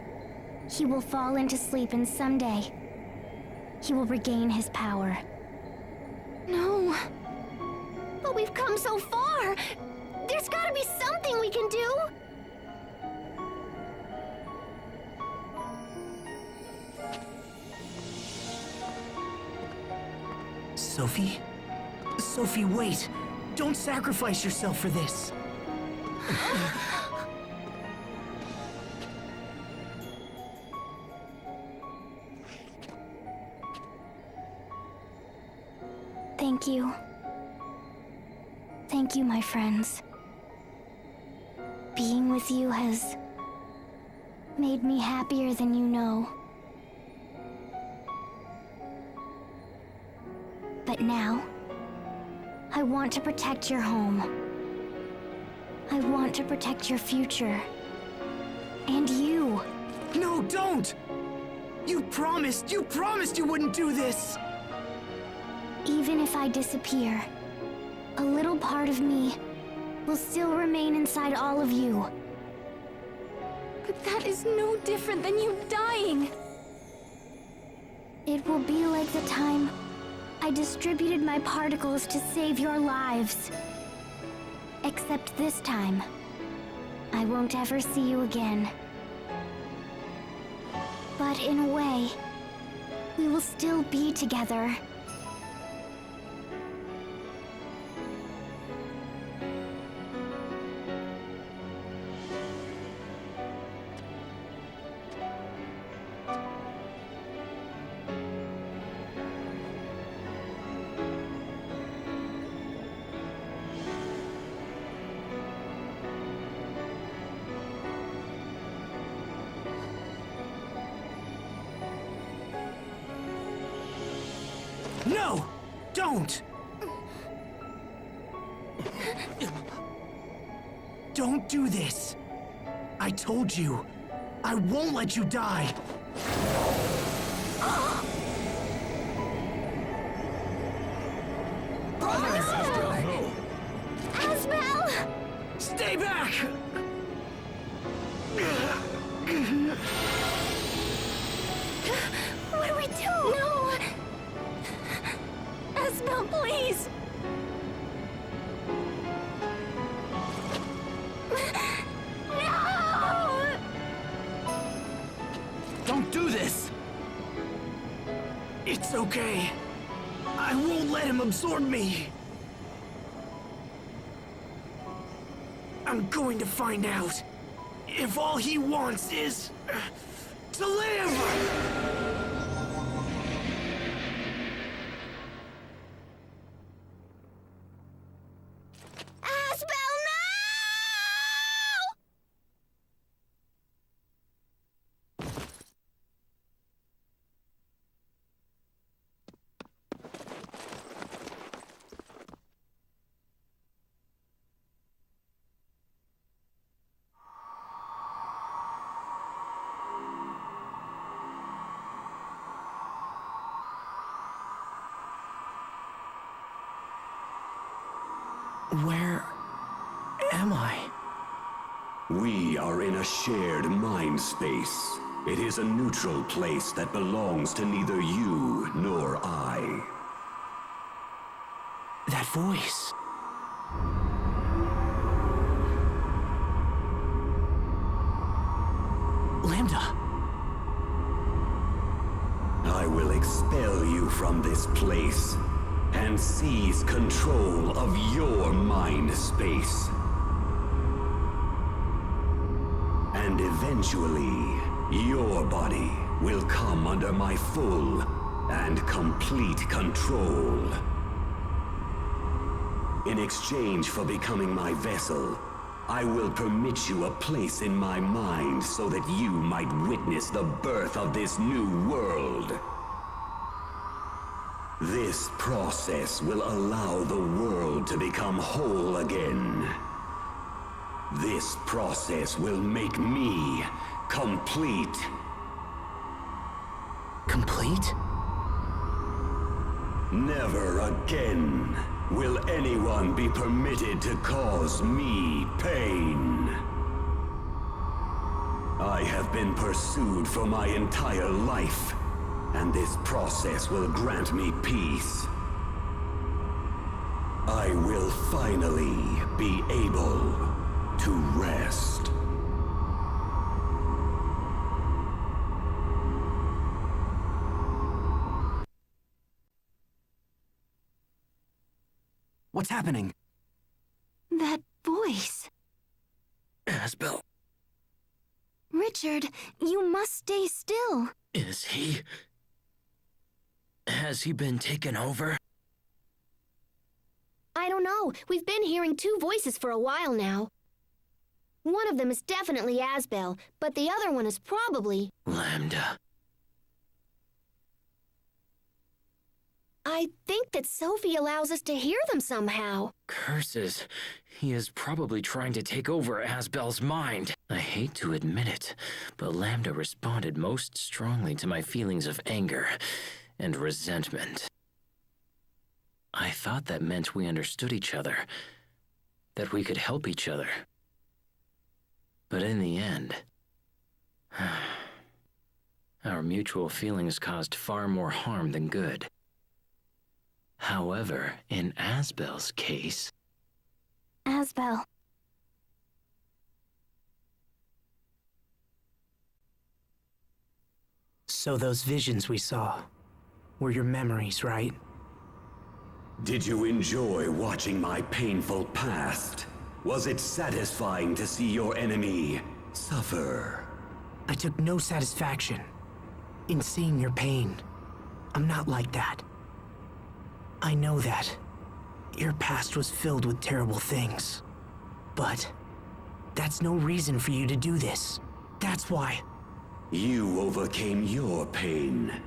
he will fall into sleep and someday, he will regain his power. No. But we've come so far. There's gotta be something we can do. Sophie? Sophie, wait! Don't sacrifice yourself for this! Thank you. Thank you, my friends. Being with you has made me happier than you know. But now, I want to protect your home. I want to protect your future. And you. No, don't! You promised you wouldn't do this! Even if I disappear, a little part of me will still remain inside all of you. But that is no different than you dying. It will be like the time I distributed my particles to save your lives. Except this time, I won't ever see you again. But in a way, we will still be together. No! Don't! Don't do this! I told you, I won't let you die! Asbel! Stay back! What do we do? No! Asbel, please! No! Don't do this! It's okay. I won't let him absorb me. I'm going to find out if all he wants is to live! Asbel, no! Where am I? We are in a shared mind space. It is a neutral place that belongs to neither you nor I. That voice. Lambda. I will expel you from this place and seize control of your mind space. And eventually, your body will come under my full and complete control. In exchange for becoming my vessel, I will permit you a place in my mind so that you might witness the birth of this new world. This process will allow the world to become whole again. This process will make me complete. Complete? Never again will anyone be permitted to cause me pain. I have been pursued for my entire life, and this process will grant me peace. I will finally be able to rest. What's happening? That voice. Asbel, Richard, you must stay still. is he... Has he been taken over? I don't know. We've been hearing two voices for a while now. One of them is definitely Asbel, but the other one is probably... Lambda. I think that Sophie allows us to hear them somehow. Curses. He is probably trying to take over Asbel's mind. I hate to admit it, but Lambda responded most strongly to my feelings of anger and resentment. I thought that meant we understood each other, that we could help each other. But in the end, our mutual feelings caused far more harm than good. However, in Asbel's case... Asbel. So those visions we saw were your memories, right? Did you enjoy watching my painful past? Was it satisfying to see your enemy suffer? I took no satisfaction in seeing your pain. I'm not like that. I know that. Your past was filled with terrible things. But that's no reason for you to do this. That's why. You overcame your pain,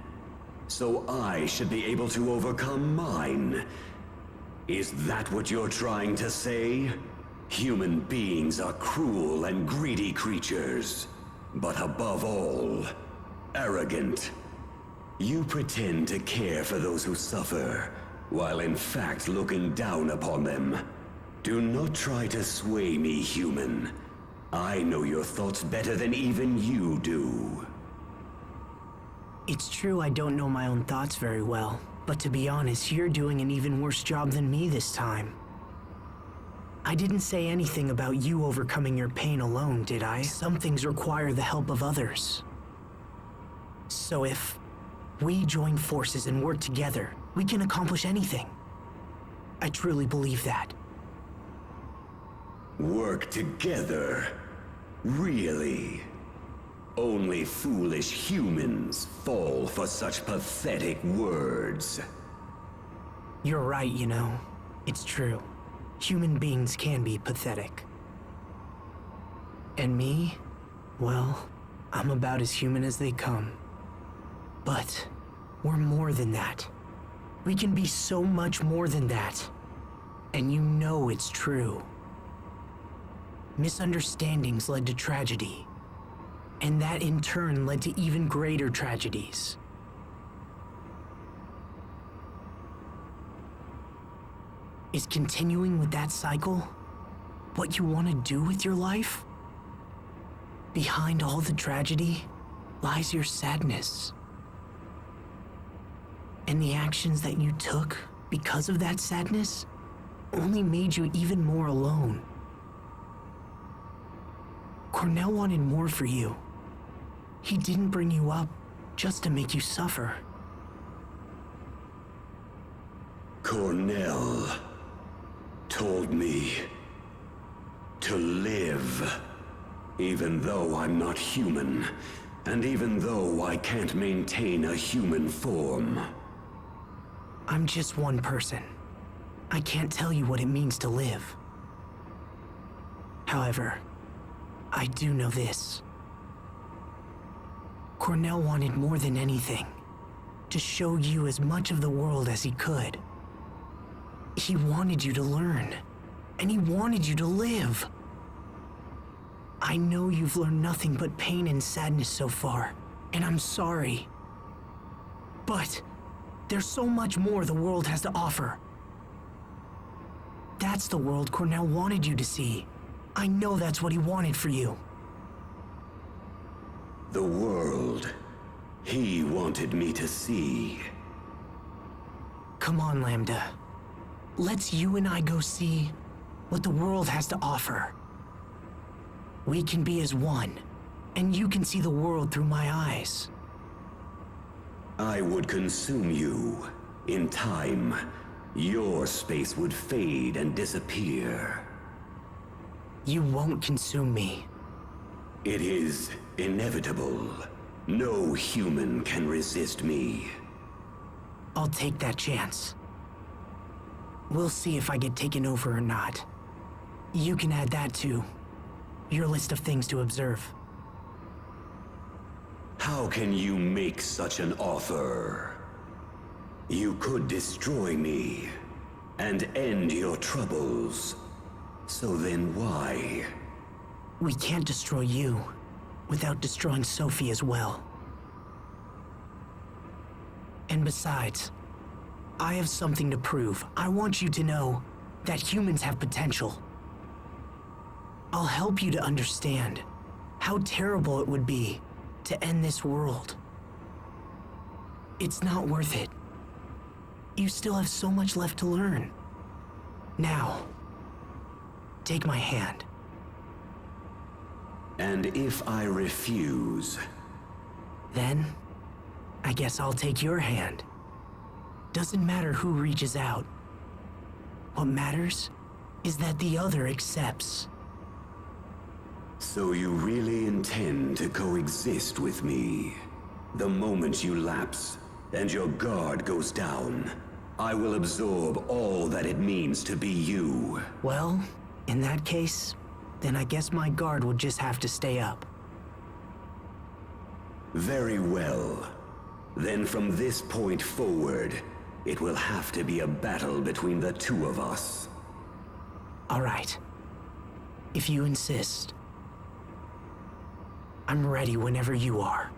so I should be able to overcome mine. Is that what you're trying to say? Human beings are cruel and greedy creatures, but above all, arrogant. You pretend to care for those who suffer, while in fact looking down upon them. Do not try to sway me, human. I know your thoughts better than even you do. It's true I don't know my own thoughts very well, but to be honest, you're doing an even worse job than me this time. I didn't say anything about you overcoming your pain alone, did I? Some things require the help of others. So if we join forces and work together, we can accomplish anything. I truly believe that. Work together? Really? Only foolish humans fall for such pathetic words. You're right, you know. It's true. Human beings can be pathetic. And me? Well, I'm about as human as they come. But we're more than that. We can be so much more than that. And you know it's true. Misunderstandings led to tragedy. And that in turn led to even greater tragedies. Is continuing with that cycle what you want to do with your life? Behind all the tragedy lies your sadness. And the actions that you took because of that sadness only made you even more alone. Cornell wanted more for you. He didn't bring you up just to make you suffer. Cornell told me to live, even though I'm not human, and even though I can't maintain a human form. I'm just one person. I can't tell you what it means to live. However, I do know this. Cornell wanted more than anything to show you as much of the world as he could. He wanted you to learn, and he wanted you to live. I know you've learned nothing but pain and sadness so far, and I'm sorry. But there's so much more the world has to offer. That's the world Cornell wanted you to see. I know that's what he wanted for you. The world he wanted me to see. Come on, Lambda. Let's you and I go see what the world has to offer. We can be as one, and you can see the world through my eyes. I would consume you. In time, your space would fade and disappear. You won't consume me. It is inevitable. No human can resist me. I'll take that chance. We'll see if I get taken over or not. You can add that to your list of things to observe. How can you make such an offer? You could destroy me and end your troubles. So then why? We can't destroy you without destroying Sophie as well. And besides, I have something to prove. I want you to know that humans have potential. I'll help you to understand how terrible it would be to end this world. It's not worth it. You still have so much left to learn. Now, take my hand. And if I refuse? Then, I guess I'll take your hand. Doesn't matter who reaches out. What matters is that the other accepts. So you really intend to coexist with me? The moment you lapse and your guard goes down, I will absorb all that it means to be you. Well, in that case, then I guess my guard will just have to stay up. Very well. Then from this point forward, it will have to be a battle between the two of us. All right. If you insist. I'm ready whenever you are.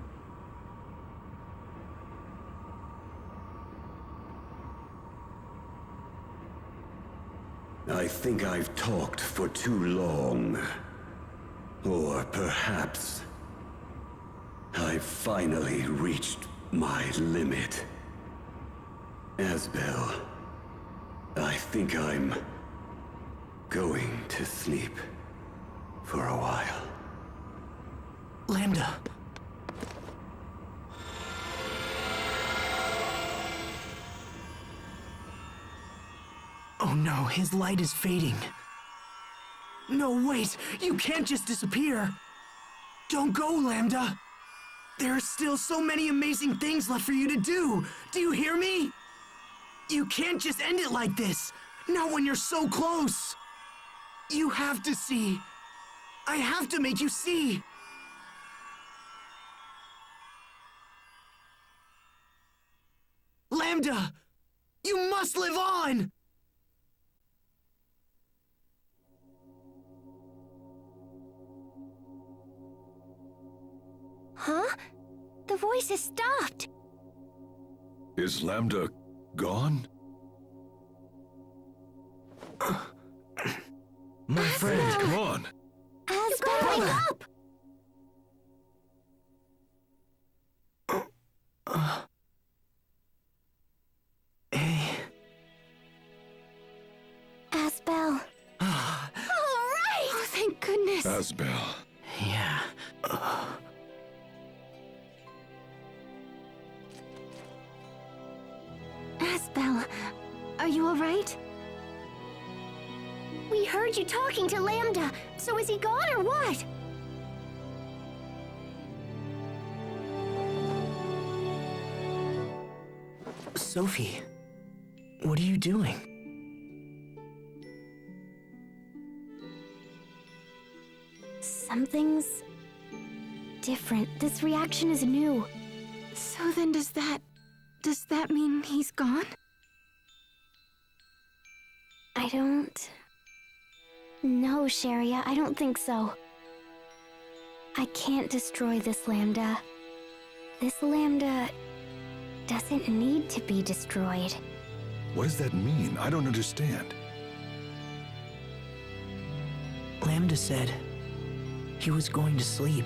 I think I've talked for too long. Or perhaps I've finally reached my limit. Asbel, I think I'm going to sleep for a while. Lambda. Oh no, his light is fading. No, wait! You can't just disappear! Don't go, Lambda! There are still so many amazing things left for you to do! Do you hear me? You can't just end it like this! Not when you're so close! You have to see! I have to make you see! Lambda! You must live on! Huh? The voice has stopped. Is Lambda gone? My friend, come on. You gotta wake up! Hey. Asbel. All right! Oh, thank goodness. Asbel. Yeah. Asbel, are you all right? We heard you talking to Lambda, so is he gone or what? Sophie, what are you doing? Something's different. This reaction is new. So then does that mean he's gone? I don't... No, Sharia, I don't think so. I can't destroy this Lambda. This Lambda doesn't need to be destroyed. What does that mean? I don't understand. Lambda said he was going to sleep.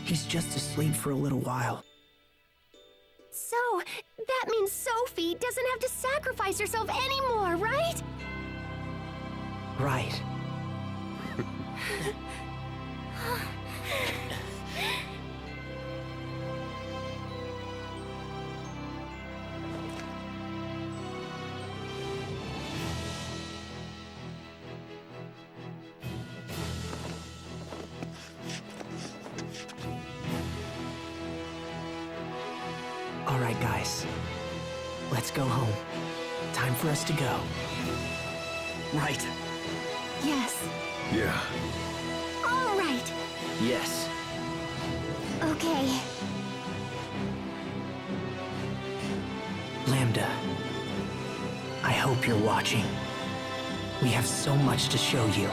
He's just asleep for a little while. So, that means Sophie doesn't have to sacrifice herself anymore, right? Right. All right, guys. Let's go home. Time for us to go. Right. Yes. Yeah. All right. Yes. Okay. Lambda, I hope you're watching. We have so much to show you.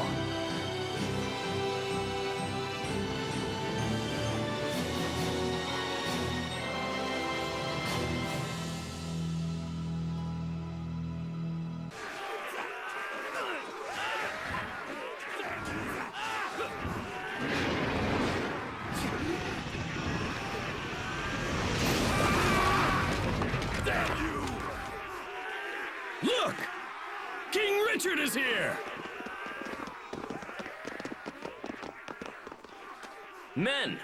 Look! King Richard is here! Men,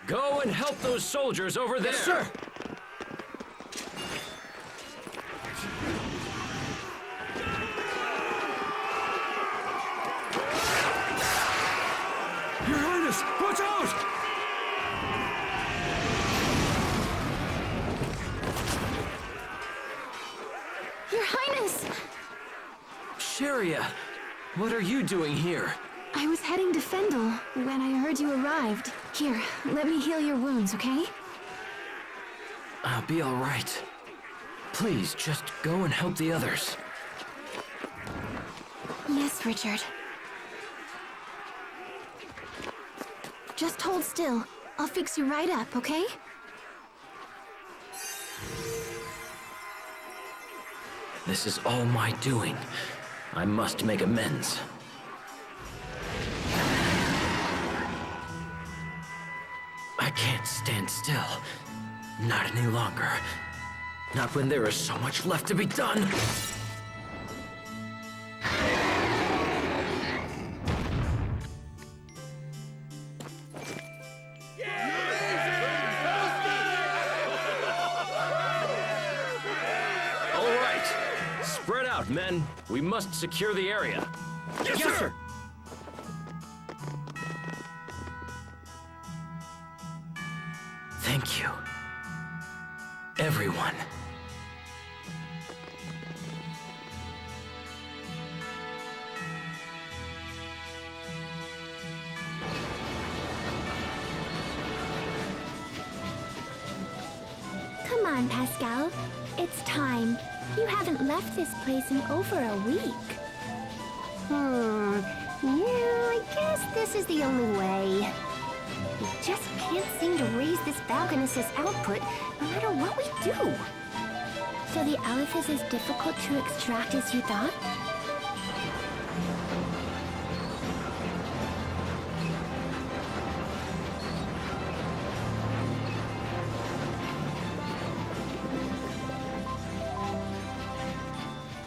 go and help those soldiers over there. Yes, sir! Your Highness, watch out! Your Highness! Sharia, what are you doing here? I was heading to Fendel when I heard you arrived. Here, let me heal your wounds, okay? I'll be all right. Please, just go and help the others. Yes, Richard. Just hold still. I'll fix you right up, okay? This is all my doing. I must make amends. I can't stand still. Not any longer. Not when there is so much left to be done. All right. Spread out, men. We must secure the area. Yes, sir! Thank you. Everyone. Come on, Pascal. It's time. You haven't left this place in over a week. Yeah, I guess this is the only way. We just can't seem to raise this Valganus' output, no matter what we do. So the Aleph is as difficult to extract as you thought?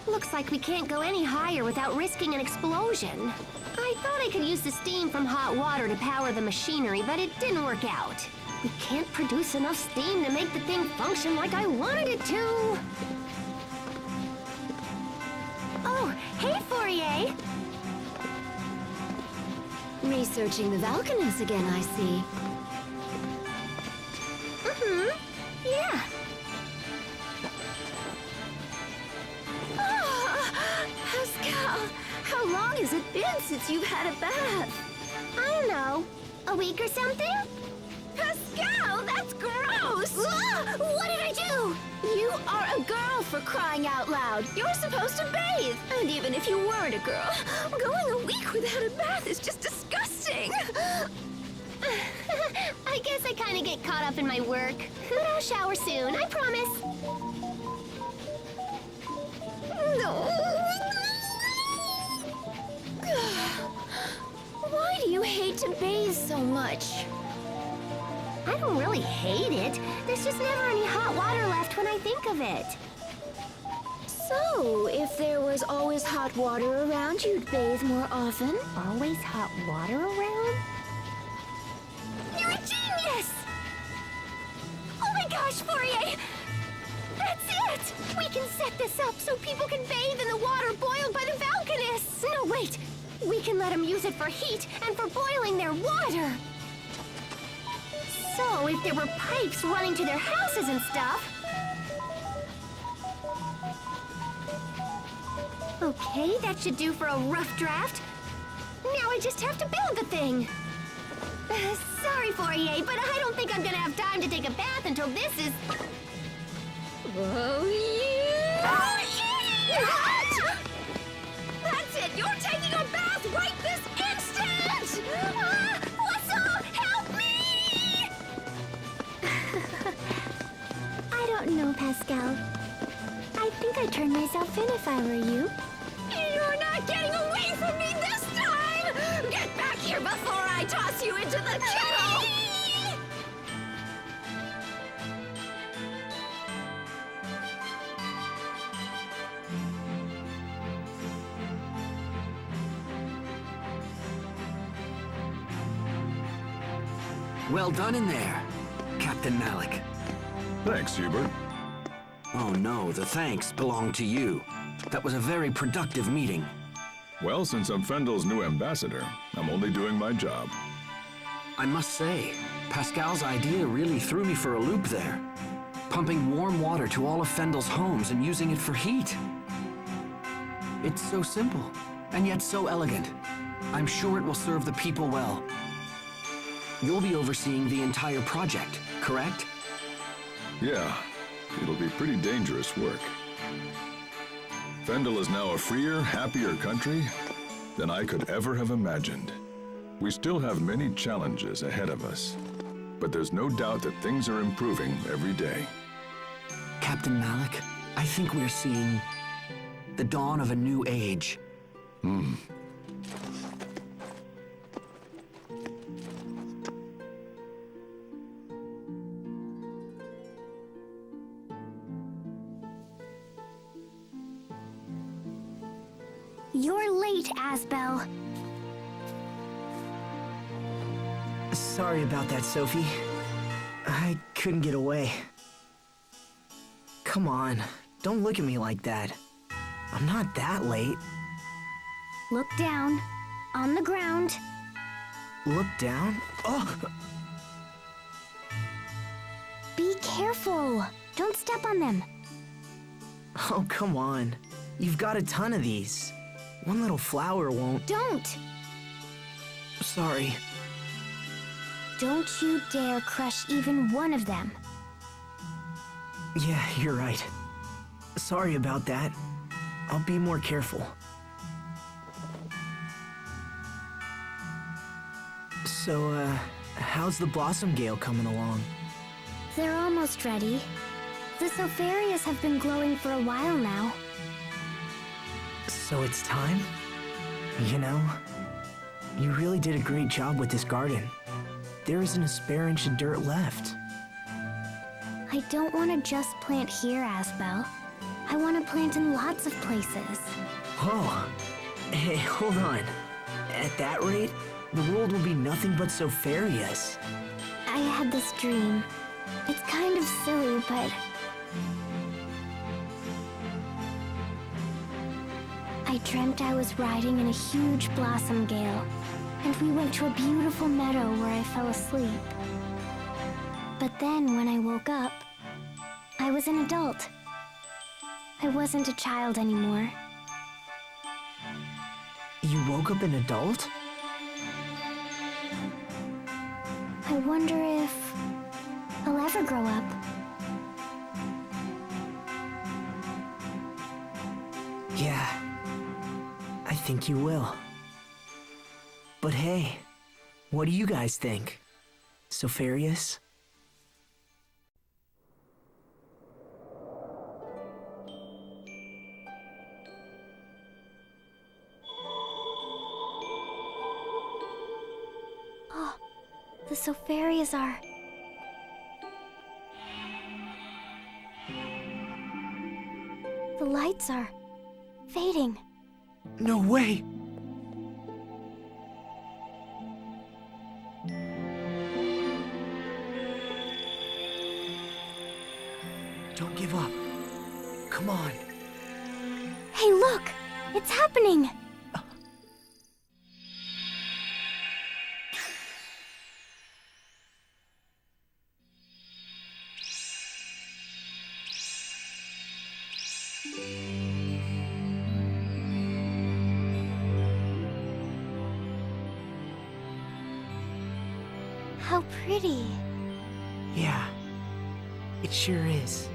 Looks like we can't go any higher without risking an explosion. I thought I could use the steam from hot water to power the machinery, but it didn't work out. We can't produce enough steam to make the thing function like I wanted it to. Oh, hey, Fourier! Researching the Valkanus again, I see. Yeah. Pascal, how long has it been since you've had a bath? I don't know, a week or something? Pascal, that's gross! What did I do? You are a girl, for crying out loud. You're supposed to bathe. And even if you weren't a girl, going a week without a bath is just disgusting. I guess I kind of get caught up in my work. But I'll shower soon, I promise. No. Why do you hate to bathe so much? I don't really hate it. There's just never any hot water left when I think of it. So, if there was always hot water around, you'd bathe more often? Always hot water around? You're a genius! Oh my gosh, Fourier! That's it! We can set this up so people can bathe in the water boiled by the Valkanists! No, wait! We can let them use it for heat and for boiling their water! So, if there were pipes running to their houses and stuff... Okay, that should do for a rough draft. Now I just have to build the thing. Sorry, Fourier, but I don't think I'm gonna have time to take a bath until this is... Oh, yeah! That's it! You're taking a bath right this instant! What's help me! I don't know, Pascal. I think I'd turn myself in if I were you. You're not getting away from me this time! Get back here before I toss you into the kettle! Well done in there, Captain Malik. Thanks, Hubert. Oh no, the thanks belong to you. That was a very productive meeting. Well, since I'm Fendel's new ambassador, I'm only doing my job. I must say, Pascal's idea really threw me for a loop there. Pumping warm water to all of Fendel's homes and using it for heat. It's so simple, and yet so elegant. I'm sure it will serve the people well. You'll be overseeing the entire project, correct? Yeah, it'll be pretty dangerous work. Fendel is now a freer, happier country than I could ever have imagined. We still have many challenges ahead of us, but there's no doubt that things are improving every day. Captain Malik, I think we're seeing the dawn of a new age. You're late, Asbel. Sorry about that, Sophie. I couldn't get away. Come on, don't look at me like that. I'm not that late. Look down. On the ground. Look down? Oh! Be careful. Don't step on them. Oh, come on. You've got a ton of these. One little flower won't... Don't! Sorry. Don't you dare crush even one of them. Yeah, you're right. Sorry about that. I'll be more careful. So, how's the Blossom Gale coming along? They're almost ready. The Sopharias have been glowing for a while now. So it's time? You know, you really did a great job with this garden. There isn't a spare inch of dirt left. I don't want to just plant here, Asbel. I want to plant in lots of places. Oh, hey, hold on. At that rate, the world will be nothing but Sopharias. I had this dream. It's kind of silly, but... I dreamt I was riding in a huge blossom gale, and we went to a beautiful meadow where I fell asleep. But then, when I woke up, I was an adult. I wasn't a child anymore. You woke up an adult? I wonder if I'll ever grow up. Yeah, I think you will. But hey, what do you guys think? Sofarius? Oh, the Sofarias are... The lights are fading. No way! Don't give up. Come on. Hey, look! It's happening! How pretty. Yeah, it sure is.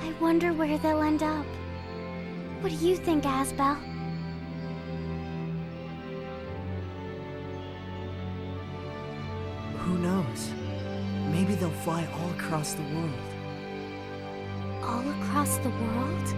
I wonder where they'll end up. What do you think, Asbel? Who knows? Maybe they'll fly all across the world. All across the world?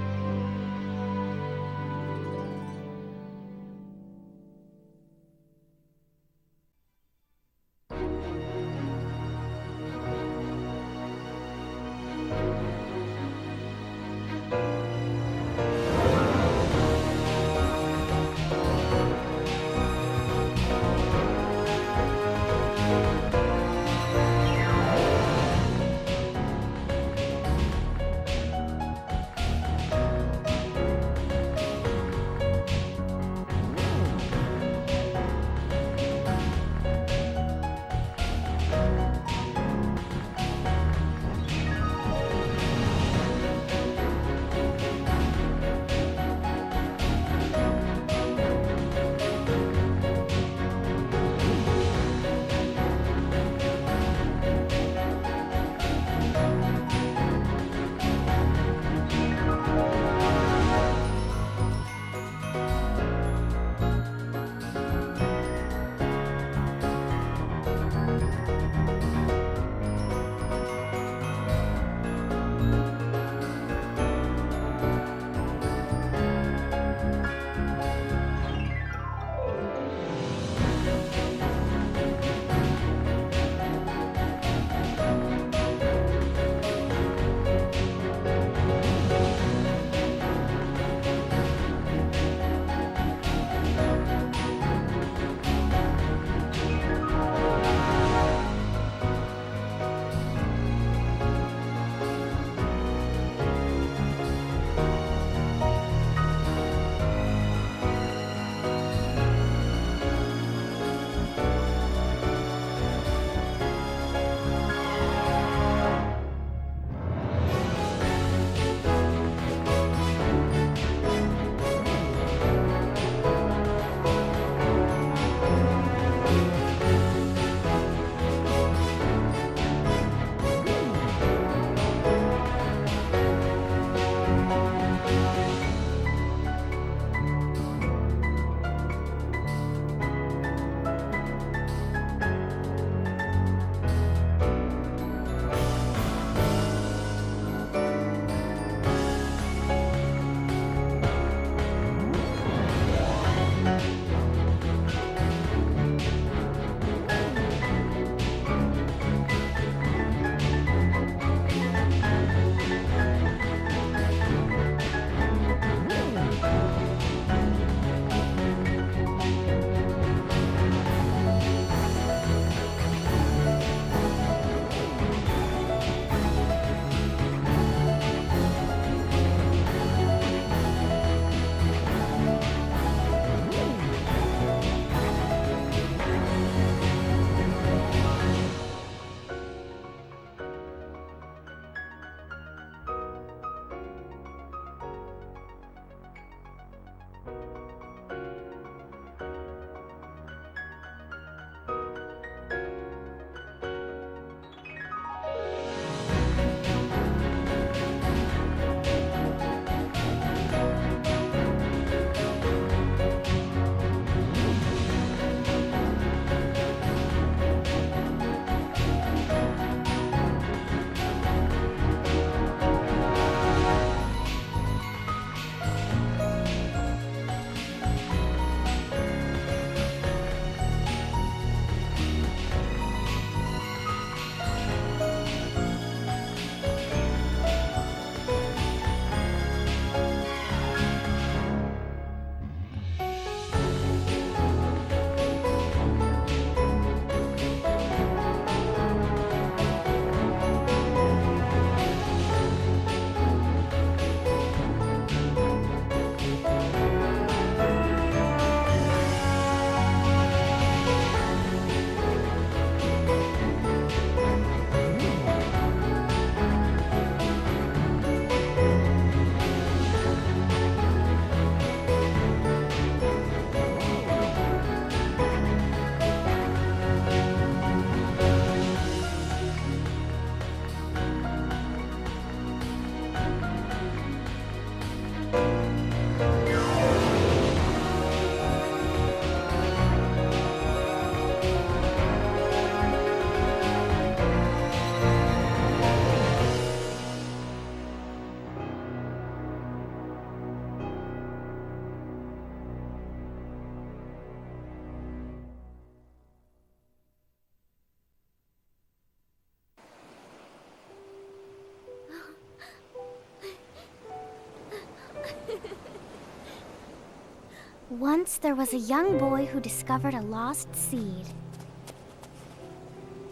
Once there was a young boy who discovered a lost seed.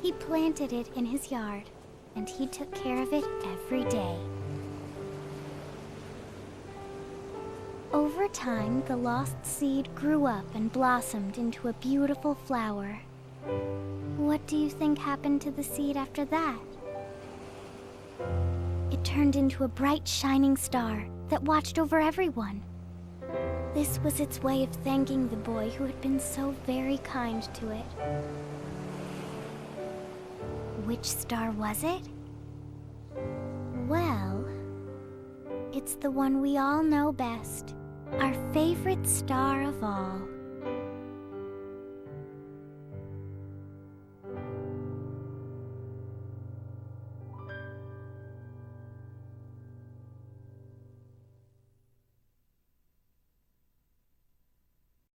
He planted it in his yard, and he took care of it every day. Over time, the lost seed grew up and blossomed into a beautiful flower. What do you think happened to the seed after that? It turned into a bright, shining star that watched over everyone. This was its way of thanking the boy who had been so very kind to it. Which star was it? Well, it's the one we all know best, our favorite star of all.